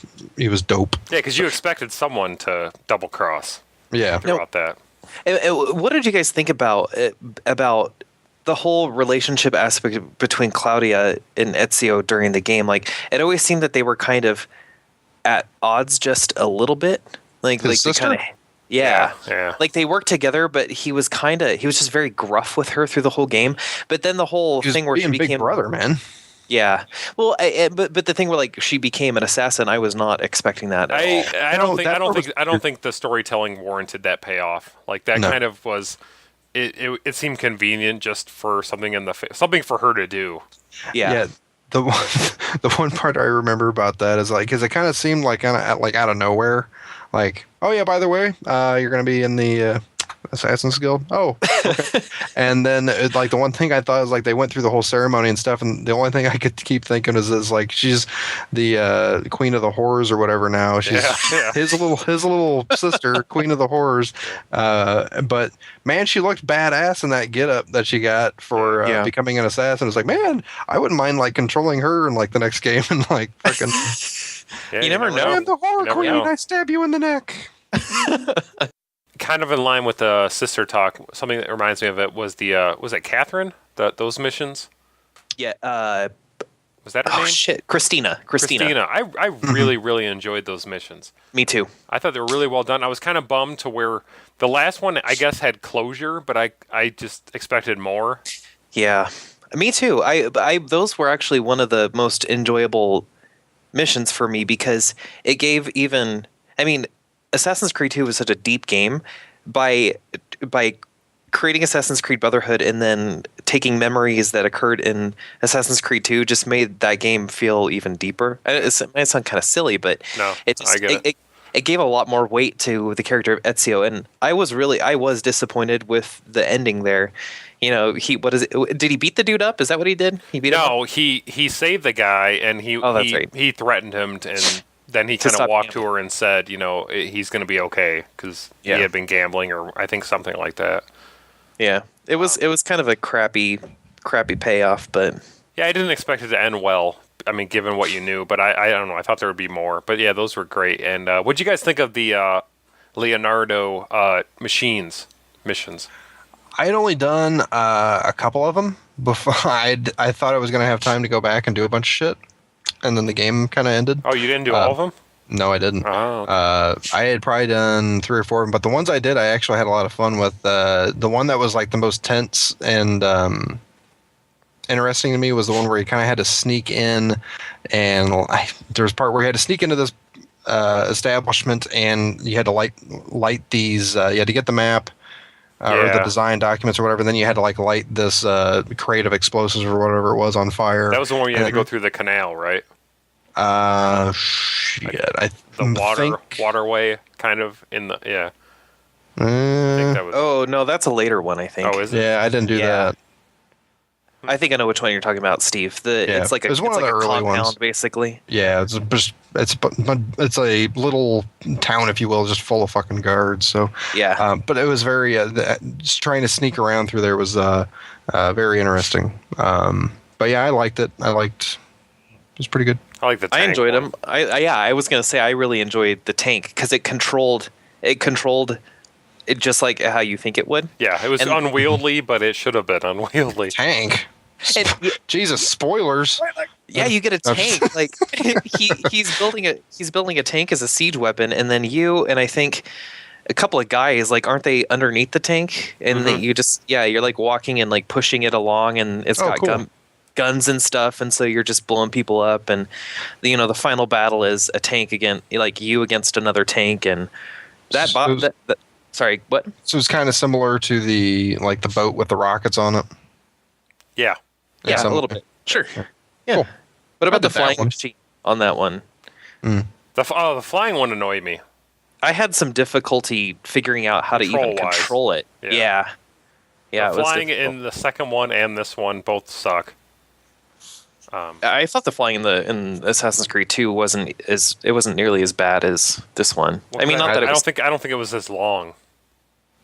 A: dope.
B: Yeah, because you expected someone to double cross.
A: Yeah,
B: about that.
C: What did you guys think about the whole relationship aspect between Claudia and Ezio during the game? Like, it always seemed that they were kind of at odds just a little bit. Like
A: his sister?
C: Kind of, yeah. Like they worked together, but he was just very gruff with her through the whole game. But then the whole thing where she became
A: big brother, man.
C: Yeah, well, but the thing where like she became an assassin, I was not expecting that at all.
B: I don't think the storytelling warranted that payoff. Like that kind of was. It seemed convenient just for something something for her to do.
C: Yeah.
A: The one part I remember about that is like because it kind of seemed like out of nowhere. Like, oh yeah, by the way, you're going to be in the Assassin's Guild. Oh, okay. And then like the one thing I thought was like they went through the whole ceremony and stuff, and the only thing I could keep thinking is like she's the Queen of the Horrors or whatever now. She's his little sister, Queen of the Horrors. But man, she looked badass in that getup that she got for becoming an assassin. It's like, man, I wouldn't mind like controlling her in like the next game and like fucking.
B: Yeah,
C: you never know.
A: I'm the Horror Queen. I stab you in the neck.
B: Kind of in line with the sister talk, something that reminds me of it was was it Catherine? Those missions?
C: Yeah.
B: Was that her name?
C: Oh shit, Christina.
B: I really, really enjoyed those missions.
C: Me too.
B: I thought they were really well done. I was kind of bummed to where the last one, I guess, had closure, but I just expected more.
C: Yeah, me too. I those were actually one of the most enjoyable missions for me because it gave even. I mean, Assassin's Creed 2 was such a deep game. By creating Assassin's Creed Brotherhood and then taking memories that occurred in Assassin's Creed 2 just made that game feel even deeper. It might sound kind of silly, but
B: no,
C: it just,
B: I get it.
C: it gave a lot more weight to the character of Ezio, and I was disappointed with the ending there. You know, did he beat the dude up? Is that what he did? He beat him up?
B: No, he saved the guy, and
C: that's right.
B: he threatened him, and then he kind of walked to her and said, you know, he's going to be okay because he had been gambling, or I think something like that.
C: Yeah, it was kind of a crappy payoff, but
B: yeah, I didn't expect it to end well. I mean, given what you knew, but I don't know. I thought there would be more, but yeah, those were great. And what'd you guys think of the Leonardo missions?
A: I had only done a couple of them before. I thought I was going to have time to go back and do a bunch of shit, and then the game kind of ended.
B: Oh, you didn't do all of them?
A: No, I didn't.
B: Oh, okay.
A: I had probably done 3 or 4 of them, but the ones I did, I actually had a lot of fun with. The one that was like the most tense and interesting to me was the one where you kind of had to sneak in, and there was a part where you had to sneak into this establishment, and you had to light these. You had to get the map. Or the design documents or whatever, then you had to light this crate of explosives or whatever it was on fire.
B: That was the one where you had to go through the canal, right?
A: Shit.
B: The waterway kind of in the, yeah.
A: I think
B: that was
C: oh, no, that's a later one, I think.
B: Oh, is it?
A: Yeah, I didn't do that.
C: I think I know which one you're talking about, Steve. It's like
A: one of the early
C: compound,
A: ones.
C: basically.
A: Yeah, it's a little town, if you will, just full of fucking guards. So
C: yeah,
A: but it was very just trying to sneak around through there was very interesting. But yeah, I liked it. It was pretty good.
B: I like the tank.
C: I enjoyed them. I was gonna say I really enjoyed the tank because it controlled it just like how you think it would.
B: Yeah, it was unwieldy, but it should have been unwieldy.
A: Tank. Jesus, spoilers.
C: Yeah, you get a tank. Like he's building a tank as a siege weapon, and then you and I think a couple of guys
A: Mm-hmm.
C: aren't they underneath the tank, and then you just you're like walking and like pushing it along, and it's got
A: cool.
C: guns and stuff, and so you're just blowing people up, and the final battle is a tank against another tank, and sorry, what?
A: So it's kind of similar to the boat with the rockets on it.
B: Yeah.
C: Yeah, a little bit. Sure. Yeah.
A: Cool.
C: What about the
A: did that
C: flying
A: one.
C: machine on that one?
B: The flying one annoyed me.
C: I had some difficulty figuring out how to even control it. Yeah. Yeah.
B: The flying in the second one and this one both suck.
C: I thought the flying in Assassin's Creed 2 wasn't nearly as bad as this one.
B: Well, I don't think it was as long.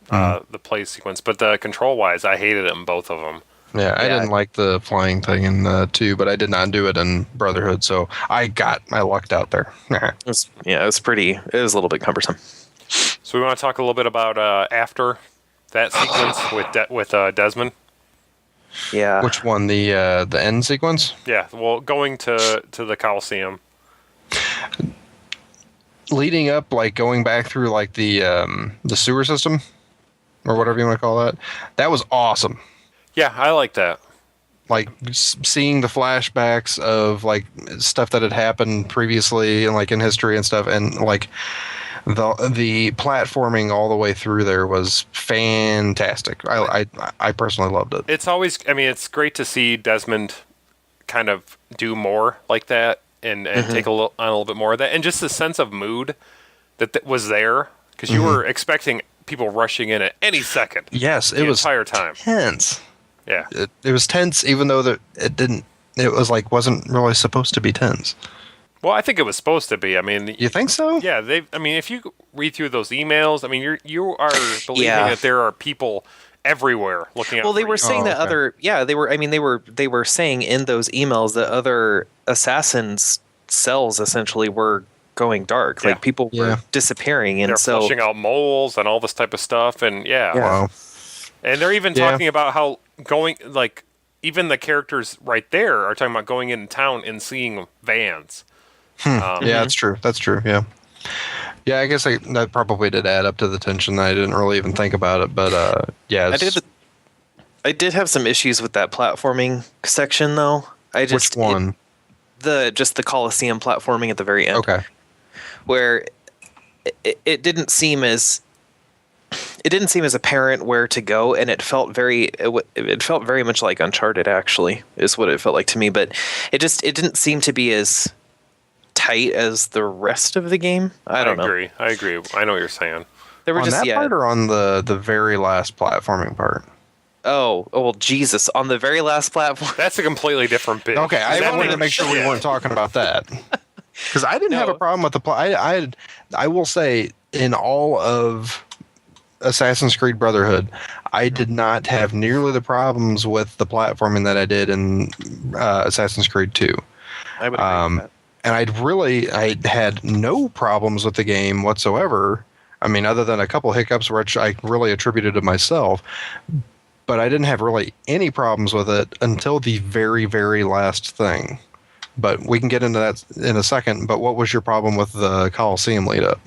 B: The play sequence, but the control wise, I hated it in both of them.
A: Yeah, I didn't like the flying thing in 2, but I did not do it in Brotherhood, so I lucked out there.
C: It was a little bit cumbersome.
B: So we want to talk a little bit about after that sequence with Desmond.
C: Yeah.
A: Which one? The end sequence?
B: Yeah. Well, going to the Coliseum.
A: Leading up, going back through the sewer system, or whatever you want to call that. That was awesome.
B: Yeah, I like that.
A: Seeing the flashbacks of stuff that had happened previously and in history and stuff, and the platforming all the way through there was fantastic. I personally loved it.
B: It's great to see Desmond kind of do more like that and take on a little bit more of that, and just the sense of mood that was there, because you were expecting people rushing in at any second.
A: Yes,
B: it was
A: entire
B: time
A: tense.
B: Yeah,
A: it was tense, even though it didn't. It was wasn't really supposed to be tense.
B: Well, I think it was supposed to be. I mean,
A: you think so?
B: Yeah, if you read through those emails, you are believing that there are people everywhere looking out.
C: Well, they were saying that other. Yeah, they were. I mean, they were saying in those emails that other assassins' cells essentially were going dark.
B: Yeah.
C: People were disappearing, and
B: they're
C: so
B: flushing out moles and all this type of stuff, and
A: Wow.
B: And they're even talking about how even the characters right there are talking about going in town and seeing vans.
A: Yeah, that's true. That's true. Yeah. Yeah, I guess that probably did add up to the tension. I didn't really even think about it, but yeah.
C: I did have some issues with that platforming section, though.
A: Which one?
C: Just the Coliseum platforming at the very end.
A: Okay.
C: Where it didn't seem as apparent where to go, and it felt very much like Uncharted, actually, is what it felt like to me. But it didn't seem to be as tight as the rest of the game. I don't know.
B: I agree. I know what you're saying.
C: There were
A: on that part or on the very last platforming part?
C: Oh, well, Jesus! On the very last platform.
B: That's a completely different bit.
A: Okay, I wanted to make sure we weren't talking about that because I didn't have a problem with the I will say in all of Assassin's Creed Brotherhood, I did not have nearly the problems with the platforming that I did in Assassin's Creed 2.
C: I would agree with that.
A: And I had no problems with the game whatsoever. I mean, other than a couple hiccups, which I really attributed to myself. But I didn't have really any problems with it until the very, very last thing. But we can get into that in a second. But what was your problem with the Coliseum lead up?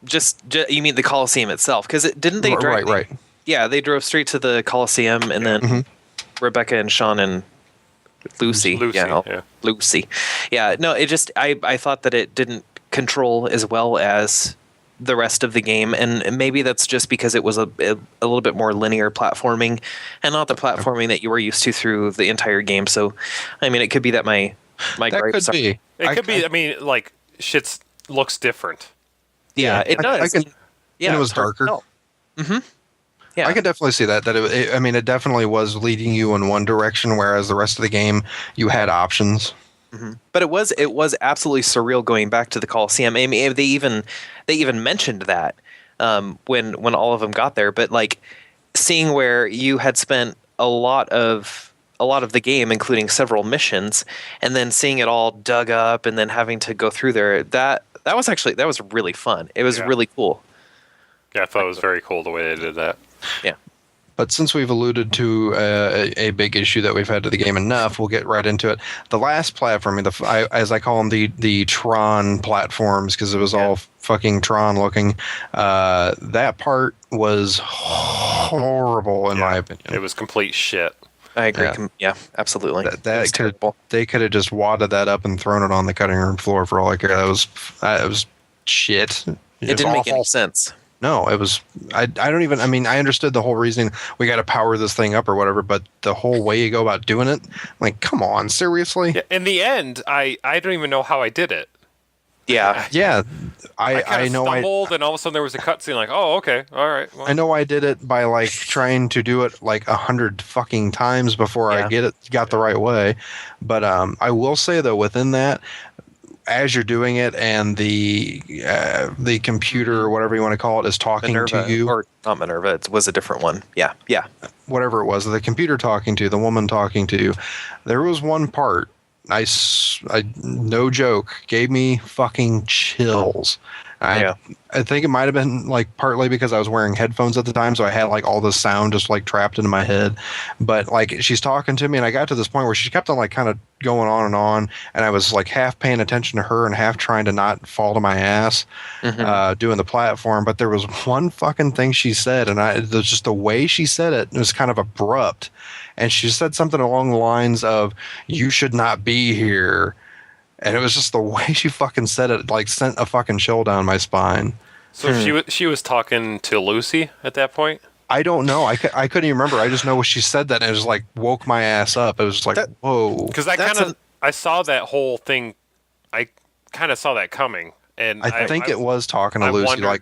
C: Just you mean the Coliseum itself? Because didn't they drive?
A: Right.
C: Yeah, they drove straight to the Coliseum, and then Rebecca and Sean and Lucy. Lucy. Yeah, no, it just I thought that it didn't control as well as the rest of the game, and maybe that's just because it was a little bit more linear platforming and not the platforming that you were used to through the entire game. So, I mean, it could be that my gripes
A: could be.
B: It could be. I mean, like shit looks different.
C: Yeah, it does.
A: And it was darker.
C: Yeah,
A: I can definitely see that. It definitely was leading you in one direction, whereas the rest of the game you had options.
C: But it was absolutely surreal going back to the Coliseum. I mean, they even mentioned that when all of them got there. But like seeing where you had spent a lot of the game, including several missions, and then seeing it all dug up and then having to go through there, that was really fun. It was really cool.
B: Yeah, I thought it was very cool the way they did that.
C: Yeah.
A: But since we've alluded to a big issue that we've had to the game enough, we'll get right into it. The last platforming, as I call them, the Tron platforms, because it was all fucking Tron looking. That part was horrible in my opinion.
B: It was complete shit.
C: I agree. Yeah, absolutely.
A: They could have just wadded that up and thrown it on the cutting room floor for all I care. That was shit.
C: It didn't make any sense.
A: No, it was. I don't even. I mean, I understood the whole reasoning. We got to power this thing up or whatever, but the whole way you go about doing it, like, come on, seriously.
B: Yeah, in the end, I don't even know how I did it.
C: Yeah,
B: I know. Stumbled, and all of a sudden there was a cutscene. Like, oh, okay, all right. Well.
A: I know I did it by like trying to do it like 100 fucking times before I got the right way. But I will say though, within that, as you're doing it, and the computer or whatever you want to call it is talking
C: Minerva,
A: to you,
C: or not Minerva, it was a different one. Yeah,
A: whatever it was, the computer talking to you, the woman talking to you. There was one part. I no joke, gave me fucking chills. I think it might have been like partly because I was wearing headphones at the time, so I had like all the sound just like trapped into my head. But like she's talking to me, and I got to this point where she kept on like kind of going on, and I was like half paying attention to her and half trying to not fall to my ass doing the platform. But there was one fucking thing she said, and just the way she said it was kind of abrupt. And she said something along the lines of, "You should not be here." And it was just the way she fucking said it, like sent a fucking chill down my spine.
B: So she was talking to Lucy at that point?
A: I don't know. I couldn't even remember. I just know she said that, and it was like woke my ass up. It was like, whoa.
B: Because I saw that whole thing. I kind of saw that coming. And
A: I think it was talking to Lucy.
B: Wondered,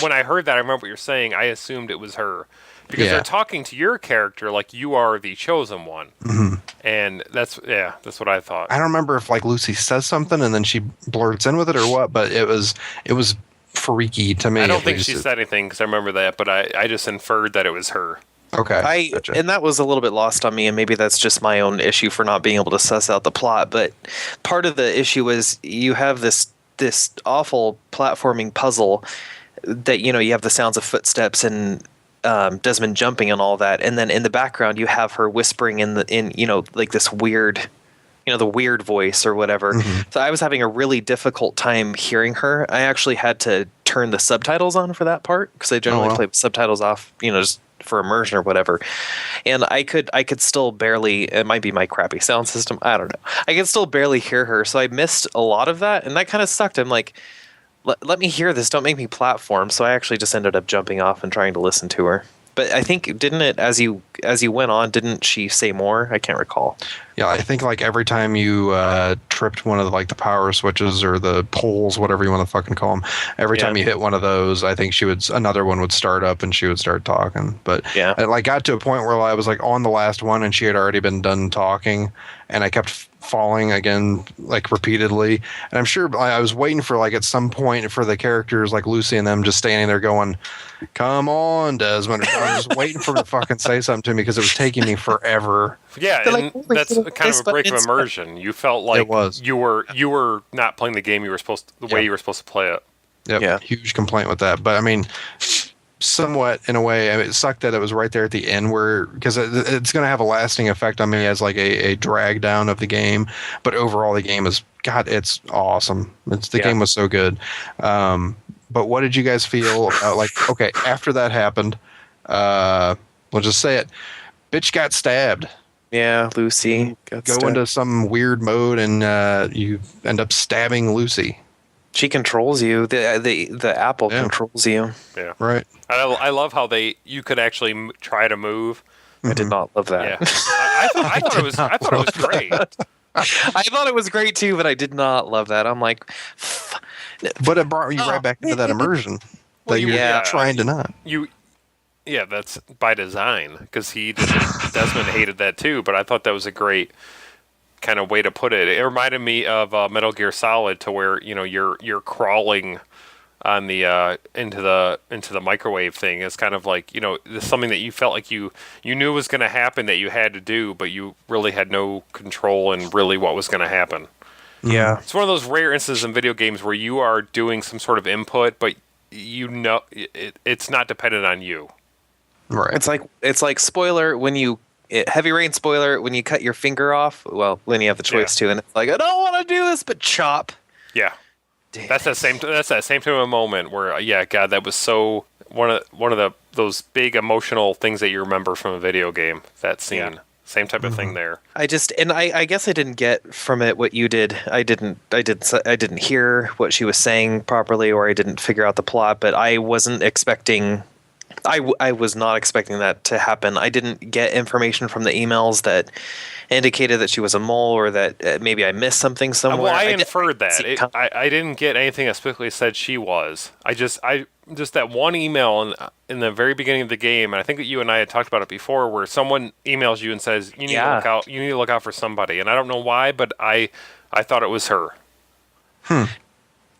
B: when I heard that, I remember what you're saying. I assumed it was her. Because they're talking to your character like you are the chosen one. Mm-hmm. And that's what I thought.
A: I don't remember if like Lucy says something and then she blurts in with it or what, but it was freaky to me.
B: I don't think she said anything because I remember that, but I just inferred that it was her.
A: Okay.
C: Gotcha. And that was a little bit lost on me, and maybe that's just my own issue for not being able to suss out the plot. But part of the issue is you have this awful platforming puzzle that, you have the sounds of footsteps and Desmond jumping and all that, and then in the background you have her whispering in like this weird, the weird voice or whatever. Mm-hmm. So I was having a really difficult time hearing her. I actually had to turn the subtitles on for that part because I generally play subtitles off, just for immersion or whatever. And I could still barely. It might be my crappy sound system. I don't know. I could still barely hear her, so I missed a lot of that, and that kind of sucked. I'm like, let me hear this. Don't make me platform. So I actually just ended up jumping off and trying to listen to her. but I think didn't it as you went on? Didn't she say more? I can't recall.
A: Yeah, I think like every time you tripped one of the power switches or the poles, whatever you want to fucking call them, every time you hit one of those, I think another one would start up and she would start talking. But it got to a point where I was on the last one and she had already been done talking, and I kept falling again repeatedly. And I'm sure I was waiting for at some point for the characters like Lucy and them just standing there going, "Come on, Desmond." I was just waiting for them to fucking say something to me because it was taking me forever.
B: Yeah, and that's kind of a break of immersion. You felt like you were not playing the game the way you were supposed to play it.
A: Yep. Yeah, huge complaint with that. But I mean, somewhat in a way, it sucked that it was right there at the end because it's going to have a lasting effect on me as a drag down of the game. But overall, the game is it's awesome. The game was so good. But what did you guys feel about okay, after that happened, we'll just say it, bitch got stabbed.
C: Yeah, Lucy
A: go into some weird mode and you end up stabbing Lucy.
C: She controls you. The apple controls you.
B: Yeah,
A: right.
B: I love how you could actually try to move.
C: I did not love that.
B: Yeah. I thought it was great.
C: I thought it was great too, but I did not love that. I'm like,
A: but it brought you right back into that immersion that you're trying to not.
B: Yeah, that's by design because Desmond hated that too. But I thought that was a great kind of way to put it. It reminded me of Metal Gear Solid, to where you're crawling on the into the microwave thing. It's kind of like something that you felt like you knew was going to happen, that you had to do, but you really had no control in really what was going to happen.
C: Yeah,
B: it's one of those rare instances in video games where you are doing some sort of input, but it's not dependent on you.
A: Right.
C: It's like spoiler heavy rain spoiler when you cut your finger off. Well, then you have the choice too, and it's like, I don't want to do this, but chop.
B: Yeah. Damn. That's that same type of moment where God, that was so one of those big emotional things that you remember from a video game. That scene. Yeah. Same type of thing there.
C: I guess I didn't get from it what you did. I didn't hear what she was saying properly, or I didn't figure out the plot, but I wasn't expecting I was not expecting that to happen. I didn't get information from the emails that indicated that she was a mole, or that maybe I missed something somewhere.
B: Well, I inferred that. I didn't get anything that specifically said she was. I just that one email in the very beginning of the game, and I think that you and I had talked about it before, where someone emails you and says you need to look out. You need to look out for somebody, and I don't know why, but I thought it was her.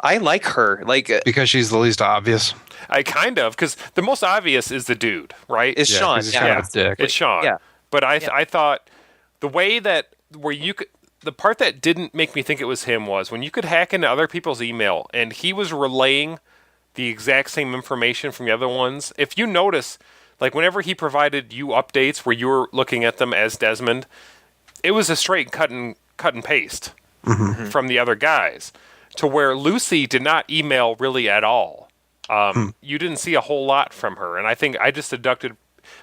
C: I like her,
A: because she's the least obvious.
B: Because the most obvious is the dude, right?
C: It's Sean.
A: He's kind of a dick.
B: It's Sean.
C: Yeah.
B: But I thought the way the part that didn't make me think it was him was when you could hack into other people's email and he was relaying the exact same information from the other ones. If you notice, whenever he provided you updates where you were looking at them as Desmond, it was a straight cut and paste from the other guys, to where Lucy did not email really at all. You didn't see a whole lot from her, and I think I just deducted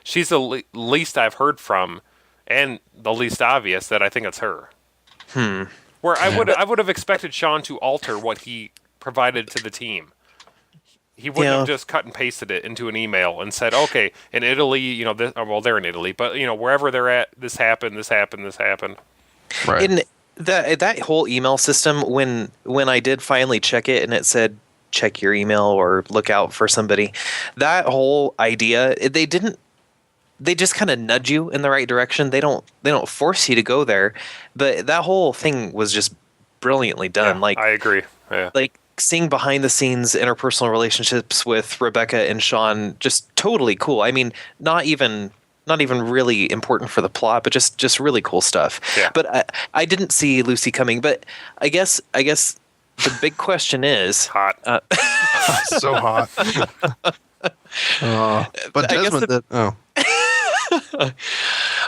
B: she's the least I've heard from, and the least obvious that I think it's her. Where I would have expected Sean to alter what he provided to the team. He wouldn't have just cut and pasted it into an email and said, "Okay, in Italy, they're in Italy, but wherever they're at, this happened."
A: Right.
C: In that whole email system, when I did finally check it and it said, check your email or look out for somebody, that whole idea, they just kind of nudge you in the right direction. They don't force you to go there, but that whole thing was just brilliantly done.
B: Yeah, I agree. Yeah.
C: Seeing behind the scenes interpersonal relationships with Rebecca and Sean, just totally cool. I mean, not even really important for the plot, but just really cool stuff.
B: Yeah.
C: But I didn't see Lucy coming, but I guess the big question is
B: hot.
A: So hot. But Desmond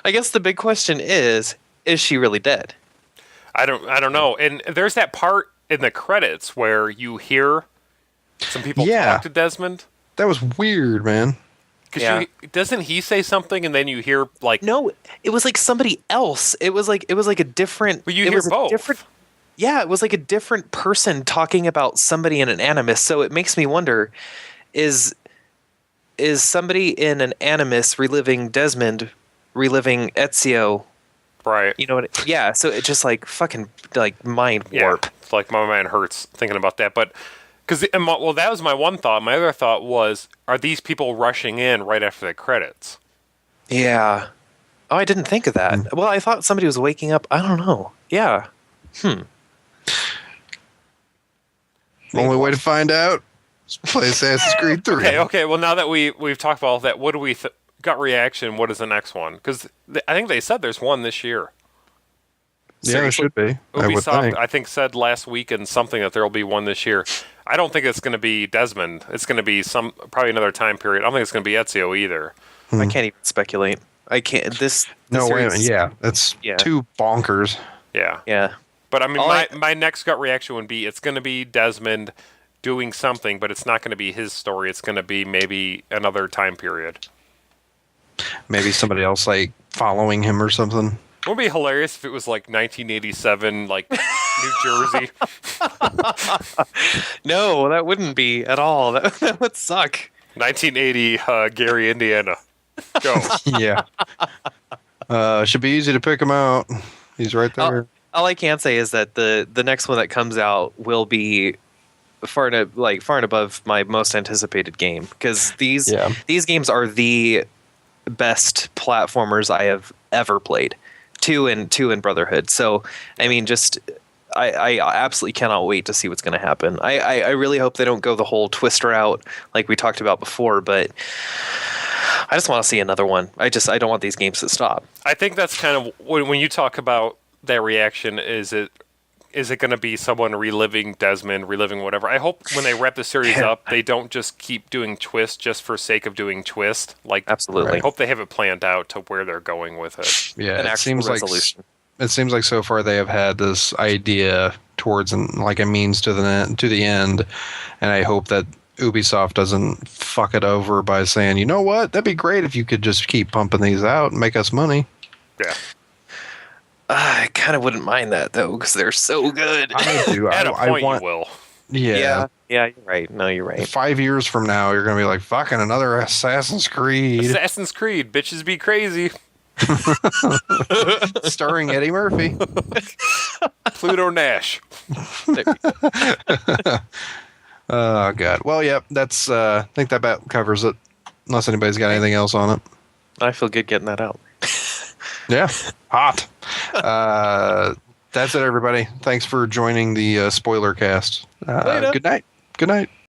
C: I guess the big question is she really dead?
B: I don't know. And there's that part in the credits where you hear some people talk to Desmond.
A: That was weird, man.
B: Because doesn't he say something and then you hear
C: No, it was like somebody else. It was like a different.
B: But you hear both.
C: It was like a different person talking about somebody in an animus. So it makes me wonder: is is somebody in an Animus reliving Desmond, reliving Ezio.
B: Right.
C: You know what? Yeah. So it's just like fucking like mind warp.
B: Yeah. It's like my mind hurts thinking about that. But because that was my one thought. My other thought was, are these people rushing in right after the credits?
C: Yeah. Oh, I didn't think of that. Well, I thought somebody was waking up. I don't know. Yeah.
A: Only way to find out is play Assassin's Creed 3.
B: Okay. Well, now that we've talked about all that, what do we gut reaction? What is the next one? Because I think they said there's one this year.
A: Yeah, it should be.
B: Ubisoft, I think, said last week in something that there will be one this year. I don't think it's going to be Desmond. It's going to be probably another time period. I don't think it's going to be Ezio either.
C: I can't even speculate. I can't.
A: No, wait a minute. Yeah, that's too bonkers.
B: Yeah.
C: Yeah.
B: But I mean, my next gut reaction would be it's going to be Desmond doing something, but it's not going to be his story. It's going to be maybe another time period.
A: Maybe somebody else like following him or something.
B: It would be hilarious if it was like 1987, like New Jersey.
C: No, that wouldn't be at all. That would suck.
B: 1980, Gary, Indiana. Go.
A: Yeah. Should be easy to pick him out. He's right there.
C: All I can say is that the next one that comes out will be far and above my most anticipated game, because these games are the best platformers I have ever played. Two in Brotherhood. So I mean, I absolutely cannot wait to see what's going to happen. I really hope they don't go the whole twist route like we talked about before, but I just want to see another one. I don't want these games to stop.
B: I think that's kind of when you talk about that reaction. Is it going to be someone reliving Desmond, reliving whatever? I hope when they wrap the series up, they don't just keep doing twist just for sake of doing twist. Like,
C: absolutely.
B: I hope they have it planned out to where they're going with it.
A: Yeah, it seems resolution. It seems like so far they have had this idea towards like a means to the end, and I hope that Ubisoft doesn't fuck it over by saying, you know what, that'd be great if you could just keep pumping these out and make us money.
B: Yeah.
C: I kind of wouldn't mind that though, because they're so good.
A: I do.
B: At a point, you will.
A: Yeah.
C: Yeah, you're right. No, you're right.
A: 5 years from now, you're gonna be like, fucking another Assassin's Creed.
B: Assassin's Creed, bitches be crazy.
A: Starring Eddie Murphy.
B: Pluto Nash.
A: Oh god. Well, yeah, that's. I think that about covers it. Unless anybody's got anything else on it.
C: I feel good getting that out.
A: Yeah, hot. That's it, everybody. Thanks for joining the spoiler cast. Good night. Good night.